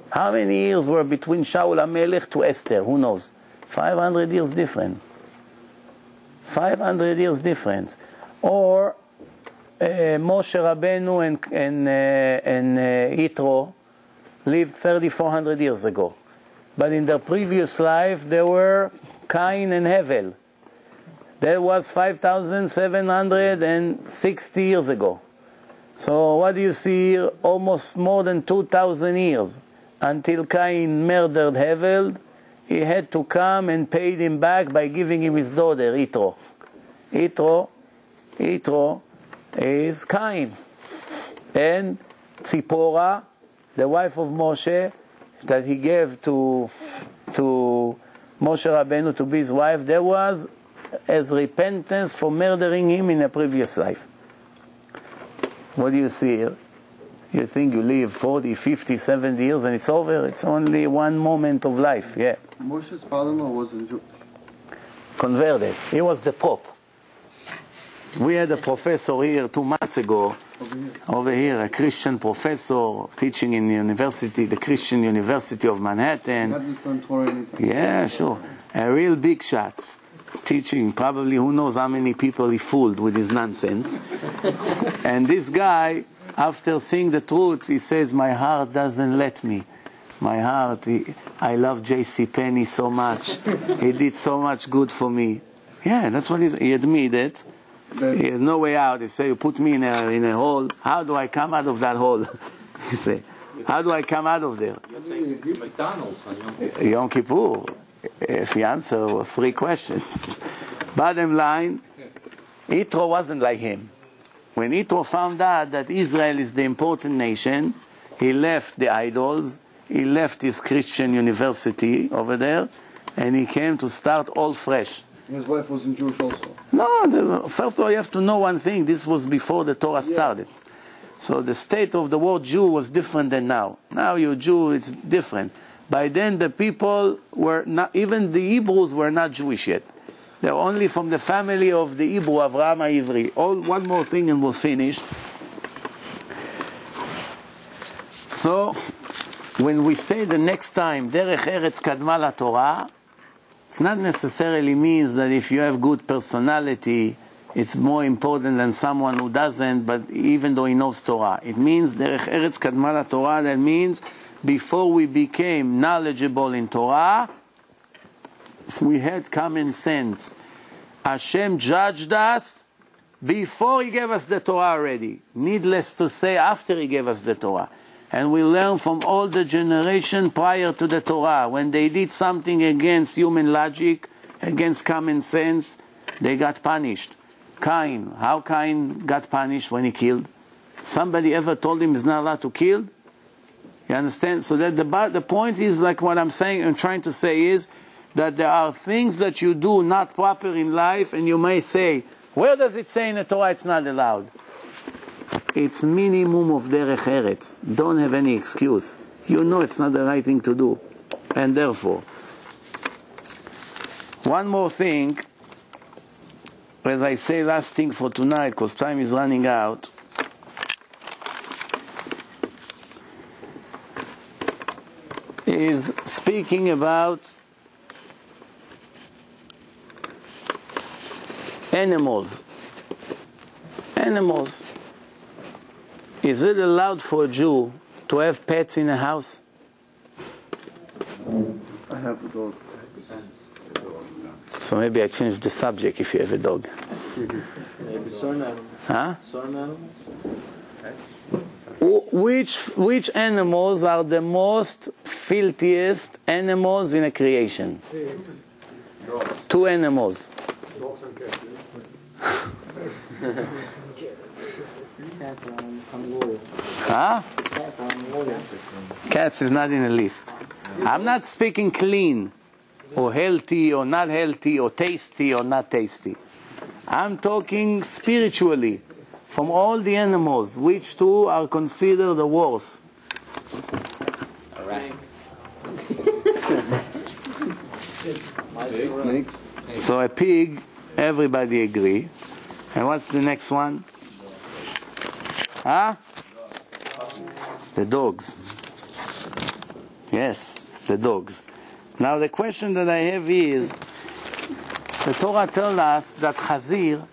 How many years were between Shaul HaMelech to Esther? Who knows? 500 years different. 500 years difference. Or Moshe Rabbeinu and Yitro lived 3,400 years ago. But in their previous life, they were Cain and Hevel. That was 5,760 years ago. So what do you see here? Almost more than 2,000 years. Until Cain murdered Hevel, he had to come and paid him back by giving him his daughter, Yitro. Yitro is Cain. And Tzipora, the wife of Moshe, that he gave to Moshe Rabbeinu to be his wife, there was as repentance for murdering him in a previous life. What do you see here? You think you live 40, 50, 70 years and it's over? It's only one moment of life, yeah. Moshe's father-in-law wasn't Jewish. Converted. He was the Pope. We had a professor here 2 months ago, over here, a Christian professor teaching in university, the Christian University of Manhattan. Had this on Torah anytime. Yeah, sure. A real big shot. Teaching, probably who knows how many people he fooled with his nonsense. And this guy, after seeing the truth, he says, my heart doesn't let me. My heart, I love J.C. Penney so much. He did so much good for me. Yeah, that's what he admitted. He had no way out. He said, you put me in a hole. How do I come out of that hole? He said, how do I come out of there? You'll take it to McDonald's on Yom Kippur. If he answered 3 questions. Bottom line, Yitro wasn't like him. When Yitro found out that Israel is the important nation, he left the idols, he left his Christian university over there, and he came to start all fresh. His wife wasn't Jewish also. No, first of all, you have to know one thing. This was before the Torah started. So the state of the word Jew was different than now. Now you're Jew, it's different. By then the people were not, even the Hebrews were not Jewish yet. They're only from the family of the Hebrew, Avraham HaIvri. One more thing and we'll finish. So, when we say the next time, Derech Eretz Kadma La Torah, it not necessarily means that if you have good personality, it's more important than someone who doesn't, but even though he knows Torah. It means Derech Eretz Kadma La Torah, that means before we became knowledgeable in Torah, we had common sense. Hashem judged us before He gave us the Torah already. Needless to say, after He gave us the Torah. And we learn from all the generation prior to the Torah. When they did something against human logic, against common sense, they got punished. Cain, how Cain got punished when he killed? Somebody ever told him he's not allowed to kill? You understand? So that the point is, like what I'm trying to say is that there are things that you do not proper in life, and you may say, where does it say in the Torah it's not allowed? It's minimum of derech eretz. Don't have any excuse. You know it's not the right thing to do. And therefore, one more thing, as I say, last thing for tonight, because time is running out. Is speaking about animals. Animals. Is it allowed for a Jew to have pets in a house? I have a dog. So maybe I change the subject if you have a dog. Maybe certain animals. Huh? Certain animals. Which animals are the most filthiest animals in a creation? Dogs. 2 animals. Dogs and cats. Cats are on Huh? Cats are on Cats is not in the list. I'm not speaking clean, or healthy, or not healthy, or tasty, or not tasty. I'm talking spiritually. From all the animals, which 2 are considered the worst? Snakes. So a pig, everybody agree. And what's the next one? Huh? The dogs. Yes, the dogs. Now the question that I have is, the Torah tells us that Chazir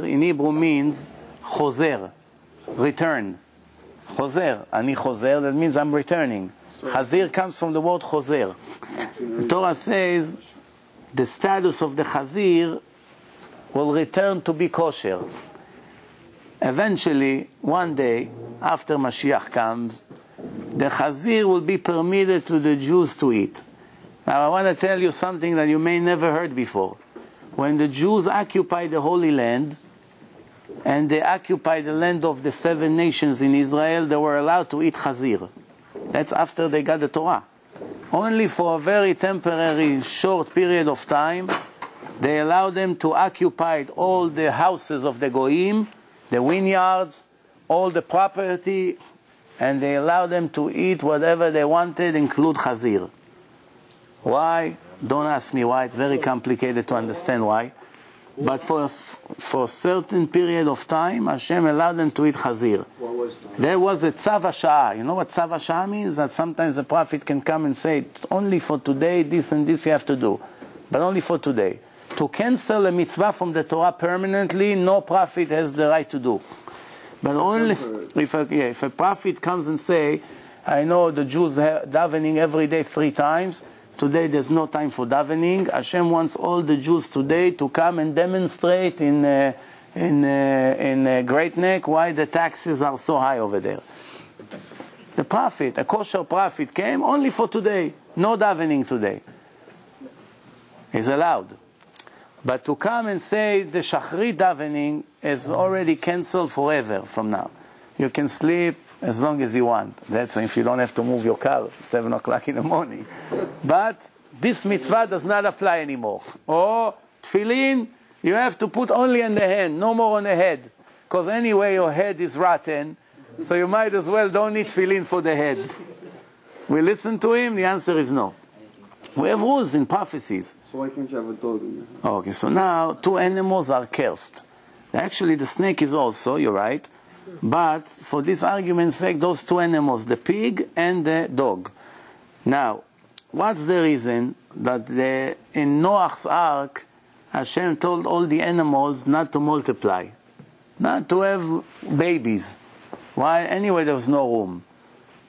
in Hebrew means chozer, return. Chozer, ani chozer, that means I'm returning. Chazir comes from the word chozer. The Torah says the status of the Chazir will return to be kosher. Eventually, one day, after Mashiach comes, the Chazir will be permitted to the Jews to eat. Now I want to tell you something that you may never heard before. When the Jews occupied the Holy Land, and they occupied the land of the 7 nations in Israel, they were allowed to eat chazir. That's after they got the Torah. Only for a very temporary, short period of time, they allowed them to occupy all the houses of the goyim, the vineyards, all the property, and they allowed them to eat whatever they wanted, include chazir. Why? Don't ask me why. It's very complicated to understand why. But for a certain period of time, Hashem allowed them to eat chazir. What was the... There was a tzav hasha'ah. You know what tzav hasha'ah means? That sometimes the prophet can come and say, only for today, this and this you have to do. But only for today. To cancel a mitzvah from the Torah permanently, no prophet has the right to do. But only if a prophet comes and say, I know the Jews are davening every day 3 times, today there's no time for davening. Hashem wants all the Jews today to come and demonstrate in Great Neck why the taxes are so high over there. The prophet, a kosher prophet, came only for today. No davening today. Is allowed. But to come and say the Shachrit davening is already cancelled forever from now. You can sleep as long as you want. That's if you don't have to move your car 7 o'clock in the morning. But this mitzvah does not apply anymore. Or tefillin, you have to put only in the hand, no more on the head. Because anyway your head is rotten, so you might as well don't need tefillin for the head. We listen to him, the answer is no. We have rules in prophecies. So why can't you have a dog in your house? Okay, so now 2 animals are cursed. Actually, the snake is also, you're right. But for this argument's sake, those 2 animals, the pig and the dog. Now, what's the reason that in Noah's ark, Hashem told all the animals not to multiply, not to have babies? Why? Anyway, there was no room.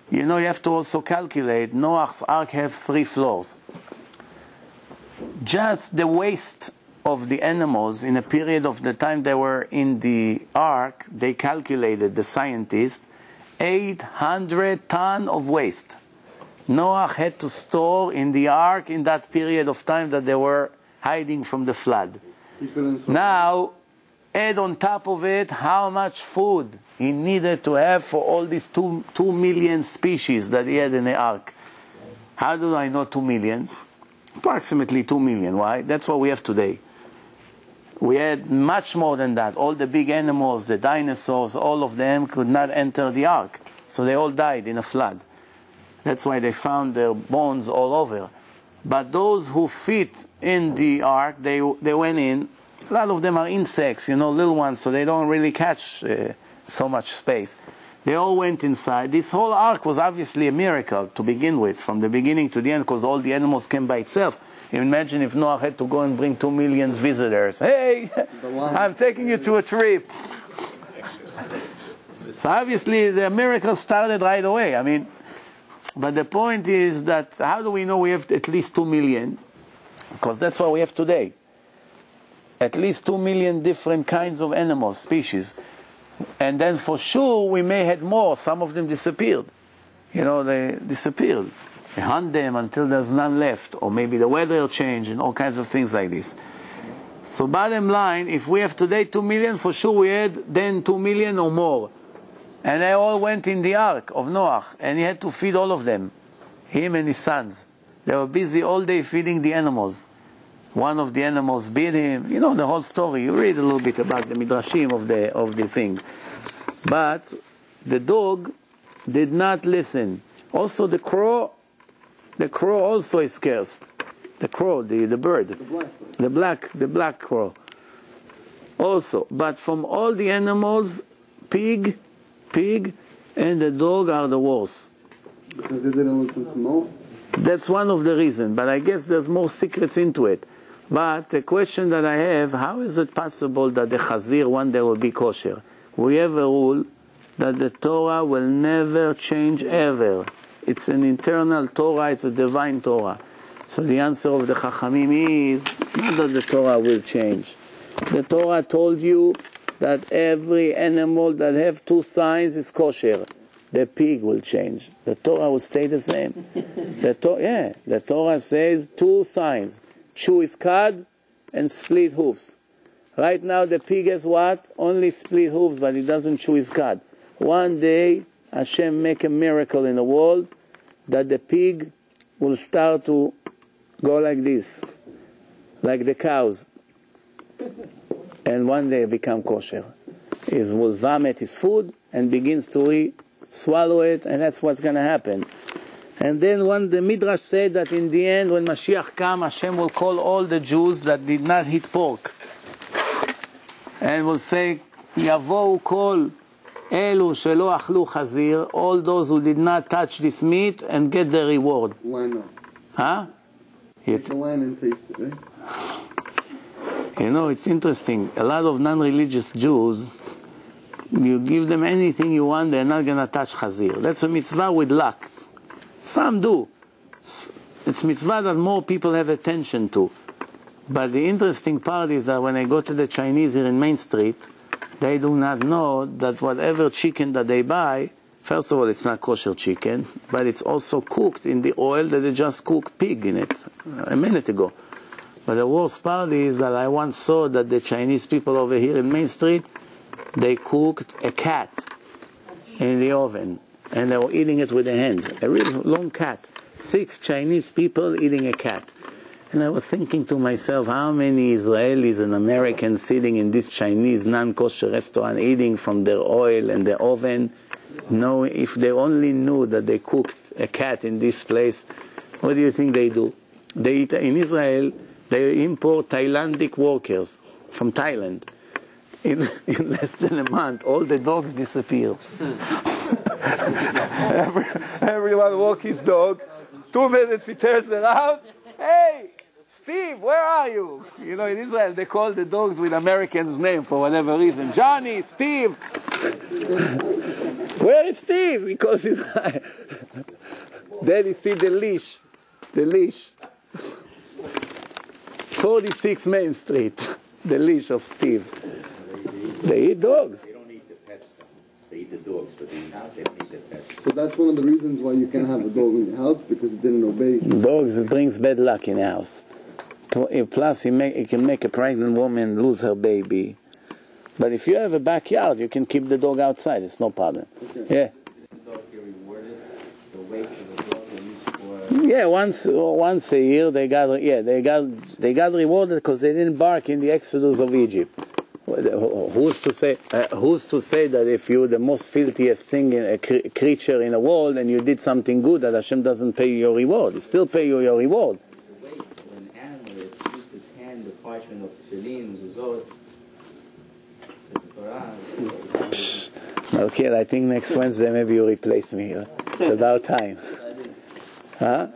You know, you have to also calculate, Noah's ark have 3 floors. Just the waste of the animals in a period of the time they were in the ark, they calculated, the scientists, 800 tons of waste. Noah had to store in the ark in that period of time that they were hiding from the flood. Now, add on top of it how much food he needed to have for all these 2 million species that he had in the ark. How do I know 2 million? Approximately 2 million. Why? That's what we have today. We had much more than that. All the big animals, the dinosaurs, all of them could not enter the ark. So they all died in a flood. That's why they found their bones all over. But those who fit in the ark, they went in. A lot of them are insects, you know, little ones, so they don't really catch so much space. They all went inside. This whole ark was obviously a miracle to begin with, from the beginning to the end, because all the animals came by itself. Imagine if Noah had to go and bring 2 million visitors. Hey, I'm taking you to a trip. So obviously the miracle started right away. I mean, but the point is that how do we know we have at least 2 million? Because that's what we have today. At least 2 million different kinds of animals, species. And then for sure we may have more. Some of them disappeared. You know, they disappeared. They hunt them until there's none left. Or maybe the weather changed and all kinds of things like this. So bottom line, if we have today 2 million, for sure we had then 2 million or more. And they all went in the ark of Noah. And he had to feed all of them. Him and his sons. They were busy all day feeding the animals. One of the animals bit him. You know the whole story. You read a little bit about the Midrashim of the thing. But the dog did not listen. Also the crow also is cursed. The crow, the bird. The black crow. Also. But from all the animals, pig, and the dog are the worst. Because they didn't listen to Noah? That's one of the reasons. But I guess there's more secrets into it. But the question that I have, how is it possible that the chazir one day will be kosher? We have a rule that the Torah will never change ever. It's an internal Torah, it's a divine Torah. So the answer of the Chachamim is not that the Torah will change. The Torah told you that every animal that have 2 signs is kosher. The pig will change. The Torah will stay the same. The Torah says 2 signs. Chew is cud and split hoofs. Right now the pig has what? Only split hooves, but it doesn't chew his cud. One day, Hashem make a miracle in the world that the pig will start to go like this, like the cows. And one day become kosher. He will vomit his food and begins to swallow it, and that's what's going to happen. And then when the Midrash said that in the end, when Mashiach comes, Hashem will call all the Jews that did not eat pork. And will say, Yavou kol elu shelo achlu chazir, all those who did not touch this meat and get the reward. Why not? Huh? It's a line and taste it, right? You know, it's interesting. A lot of non-religious Jews, you give them anything you want, they're not going to touch chazir. That's a mitzvah with luck. Some do. It's mitzvah that more people have attention to. But the interesting part is that when I go to the Chinese here in Main Street, they do not know that whatever chicken that they buy, first of all, it's not kosher chicken, but it's also cooked in the oil that they just cooked pig in it a minute ago. But the worst part is that I once saw that the Chinese people over here in Main Street, they cooked a cat in the oven, and they were eating it with their hands. A real long cat. 6 Chinese people eating a cat. And I was thinking to myself, how many Israelis and Americans sitting in this Chinese non-kosher restaurant eating from their oil and their oven, know if they only knew that they cooked a cat in this place, what do you think they do? They eat in Israel. They import Thailandic workers from Thailand. In less than a month, all the dogs disappear. Everyone walks his dog. 2 minutes he turns around. Hey, Steve, where are you? You know, in Israel they call the dogs with Americans' name for whatever reason. Johnny, Steve. Where is Steve? Because he's then you see the leash. The leash. 46 Main Street, the leash of Steve. They eat dogs. They don't eat the pets, though. They eat the dogs, but they don't eat the pets. So that's one of the reasons why you can't have a dog in your house, because it didn't obey. Dogs, it brings bad luck in the house. Plus, it can make a pregnant woman lose her baby. But if you have a backyard, you can keep the dog outside. It's no problem. Okay. Yeah. Yeah, once a year they got rewarded because they didn't bark in the Exodus of Egypt. Who's to say that if you're the most filthiest thing in a creature in the world and you did something good, that Hashem doesn't pay you your reward? He still pay you your reward. When an animal is used to tan the parchment of tefillin, zuzot, Okay, I think next Wednesday maybe you replace me here. It's about time. Huh?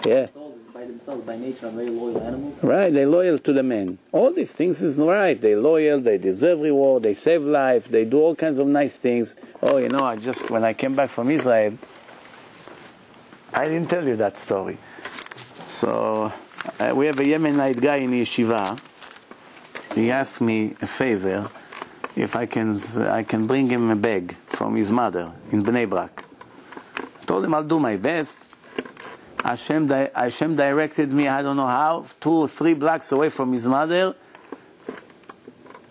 Yeah. By themselves, by nature, are very loyal animals. Right, they're loyal to the man. All these things is right. They're loyal, they deserve reward, they save life, they do all kinds of nice things. Oh, you know, when I came back from Israel, I didn't tell you that story. So, we have a Yemenite guy in yeshiva. He asked me a favor if I can bring him a bag from his mother in Bnei Brak. I told him I'll do my best. Hashem directed me, I don't know how, 2 or 3 blocks away from his mother.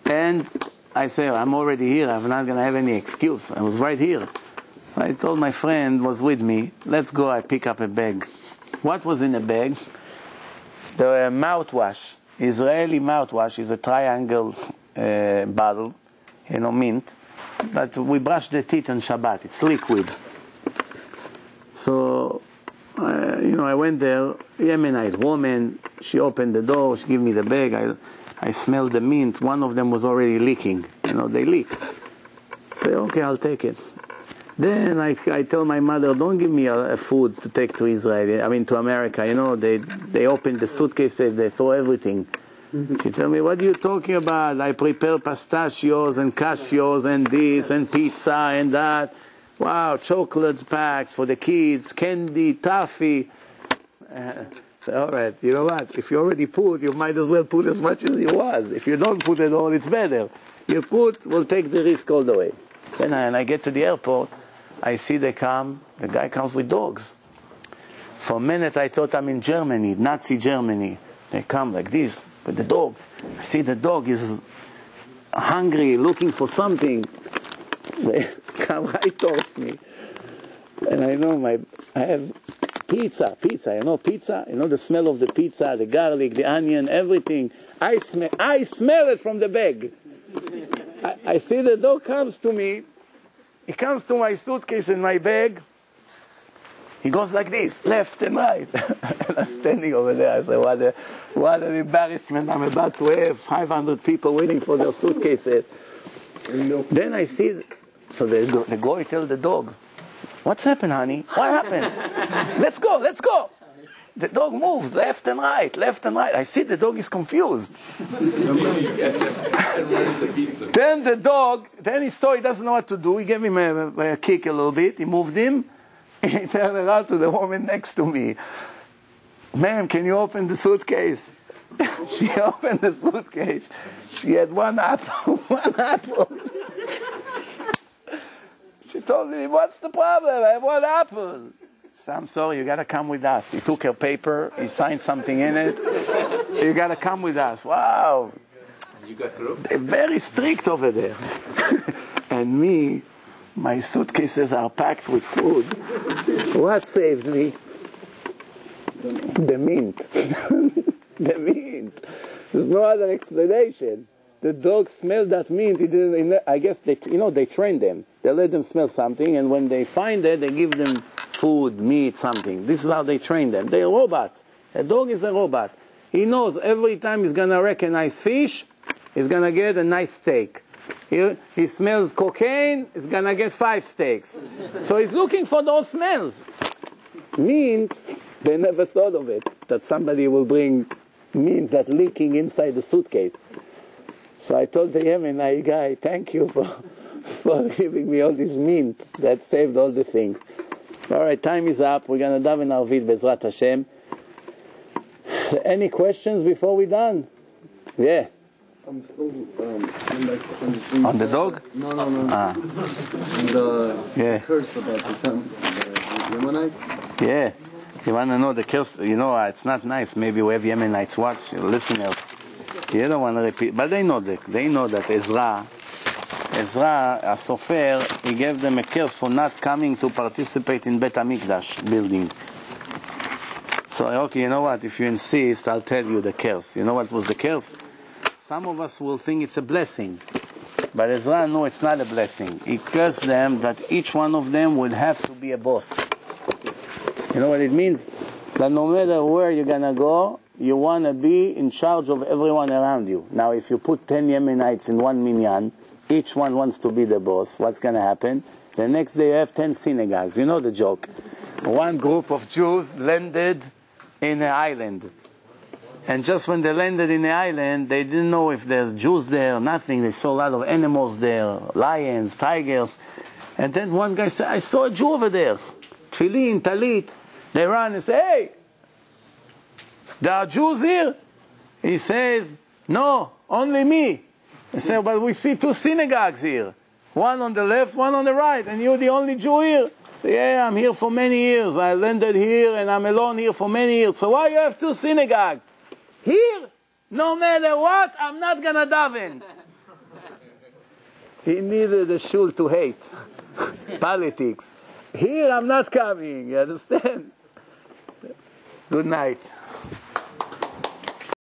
And I said, I'm already here, I'm not going to have any excuse. I was right here. I told my friend, was with me, let's go, I pick up a bag. What was in the bag? The mouthwash. Israeli mouthwash is a triangle bottle, mint. But we brush the teeth on Shabbat, it's liquid. So, I went there, Yemenite woman, she opened the door, she gave me the bag, I smelled the mint, one of them was already leaking, they leak. I say, okay, I'll take it. Then I tell my mother, don't give me a food to take to Israel, to America, they open the suitcase, they throw everything. She tell me, what are you talking about? I prepare pistachios and cashews and this and pizza and that. Wow, chocolates packs for the kids, candy, toffee. All right, you know what? If you already put, you might as well put as much as you want. If you don't put it all, it's better. You put, we'll take the risk all the way. Then I get to the airport, I see the guy comes with dogs. For a minute I thought I'm in Germany, Nazi Germany. They come like this with the dog. I see the dog is hungry, looking for something. They come right towards me. And I know I have pizza, pizza, the smell of the pizza, the garlic, the onion, everything. I smell it from the bag. I see the dog comes to me. He comes to my suitcase and my bag. He goes like this, left and right. And I'm standing over there. I say, what an embarrassment I'm about to have. 500 people waiting for their suitcases. Then I see, so the guy tells the dog, what's happened, honey? What happened? Let's go. The dog moves left and right. I see the dog is confused. Then he saw he doesn't know what to do. He gave him a kick a little bit. He moved him. He turned around to the woman next to me. Ma'am, can you open the suitcase? She opened the suitcase. She had one apple. She told me, what's the problem? I have one apple. So I'm sorry, you got to come with us. He took her paper. He signed something in it. You got to come with us. Wow. You got through? They're very strict over there. And me, my suitcases are packed with food. What saves me? The mint. The mint. There's no other explanation. The dog smelled that mint. I guess they train them. They let them smell something, and when they find it, they give them food, meat, something. This is how they train them. They're robots. A dog is a robot. He knows every time he's going to recognize fish, he's going to get a nice steak. He smells cocaine, he's going to get 5 steaks. So he's looking for those smells. Mint, they never thought of it, that somebody will bring mint that's leaking inside the suitcase. So I told the Yemenite guy, thank you for giving me all this mint. That saved all the things. All right, time is up. We're going to daven Arvit Bezrat Hashem. Any questions before we're done? Yeah. I'm still on the dog? No. And the curse about the Yemenite? Yeah. You want to know the curse? It's not nice. Maybe we have Yemenites watch, listeners. You don't want to repeat. But they know that Ezra, a sofer, he gave them a curse for not coming to participate in Bet HaMikdash building. So, okay, you know what? If you insist, I'll tell you the curse. You know what was the curse? Some of us will think it's a blessing. But Ezra, no, it's not a blessing. He cursed them that each one of them would have to be a boss. You know what it means? That no matter where you're going to go, you want to be in charge of everyone around you. Now, if you put 10 Yemenites in one minyan, each one wants to be the boss, what's going to happen? The next day you have 10 synagogues. You know the joke. One group of Jews landed in an island. And just when they landed in the island, they didn't know if there's Jews there, nothing. They saw a lot of animals there, lions, tigers. And then one guy said, I saw a Jew over there. Tefillin, talit. They run and say, hey, there are Jews here? He says, no, only me. They say, but we see 2 synagogues here. One on the left, one on the right, and you're the only Jew here. Say, yeah, I'm here for many years. I landed here and I'm alone here for many years. So why you have 2 synagogues? Here, no matter what, I'm not going to daven. He needed a shul to hate. Politics. Here, I'm not coming. You understand? Good night.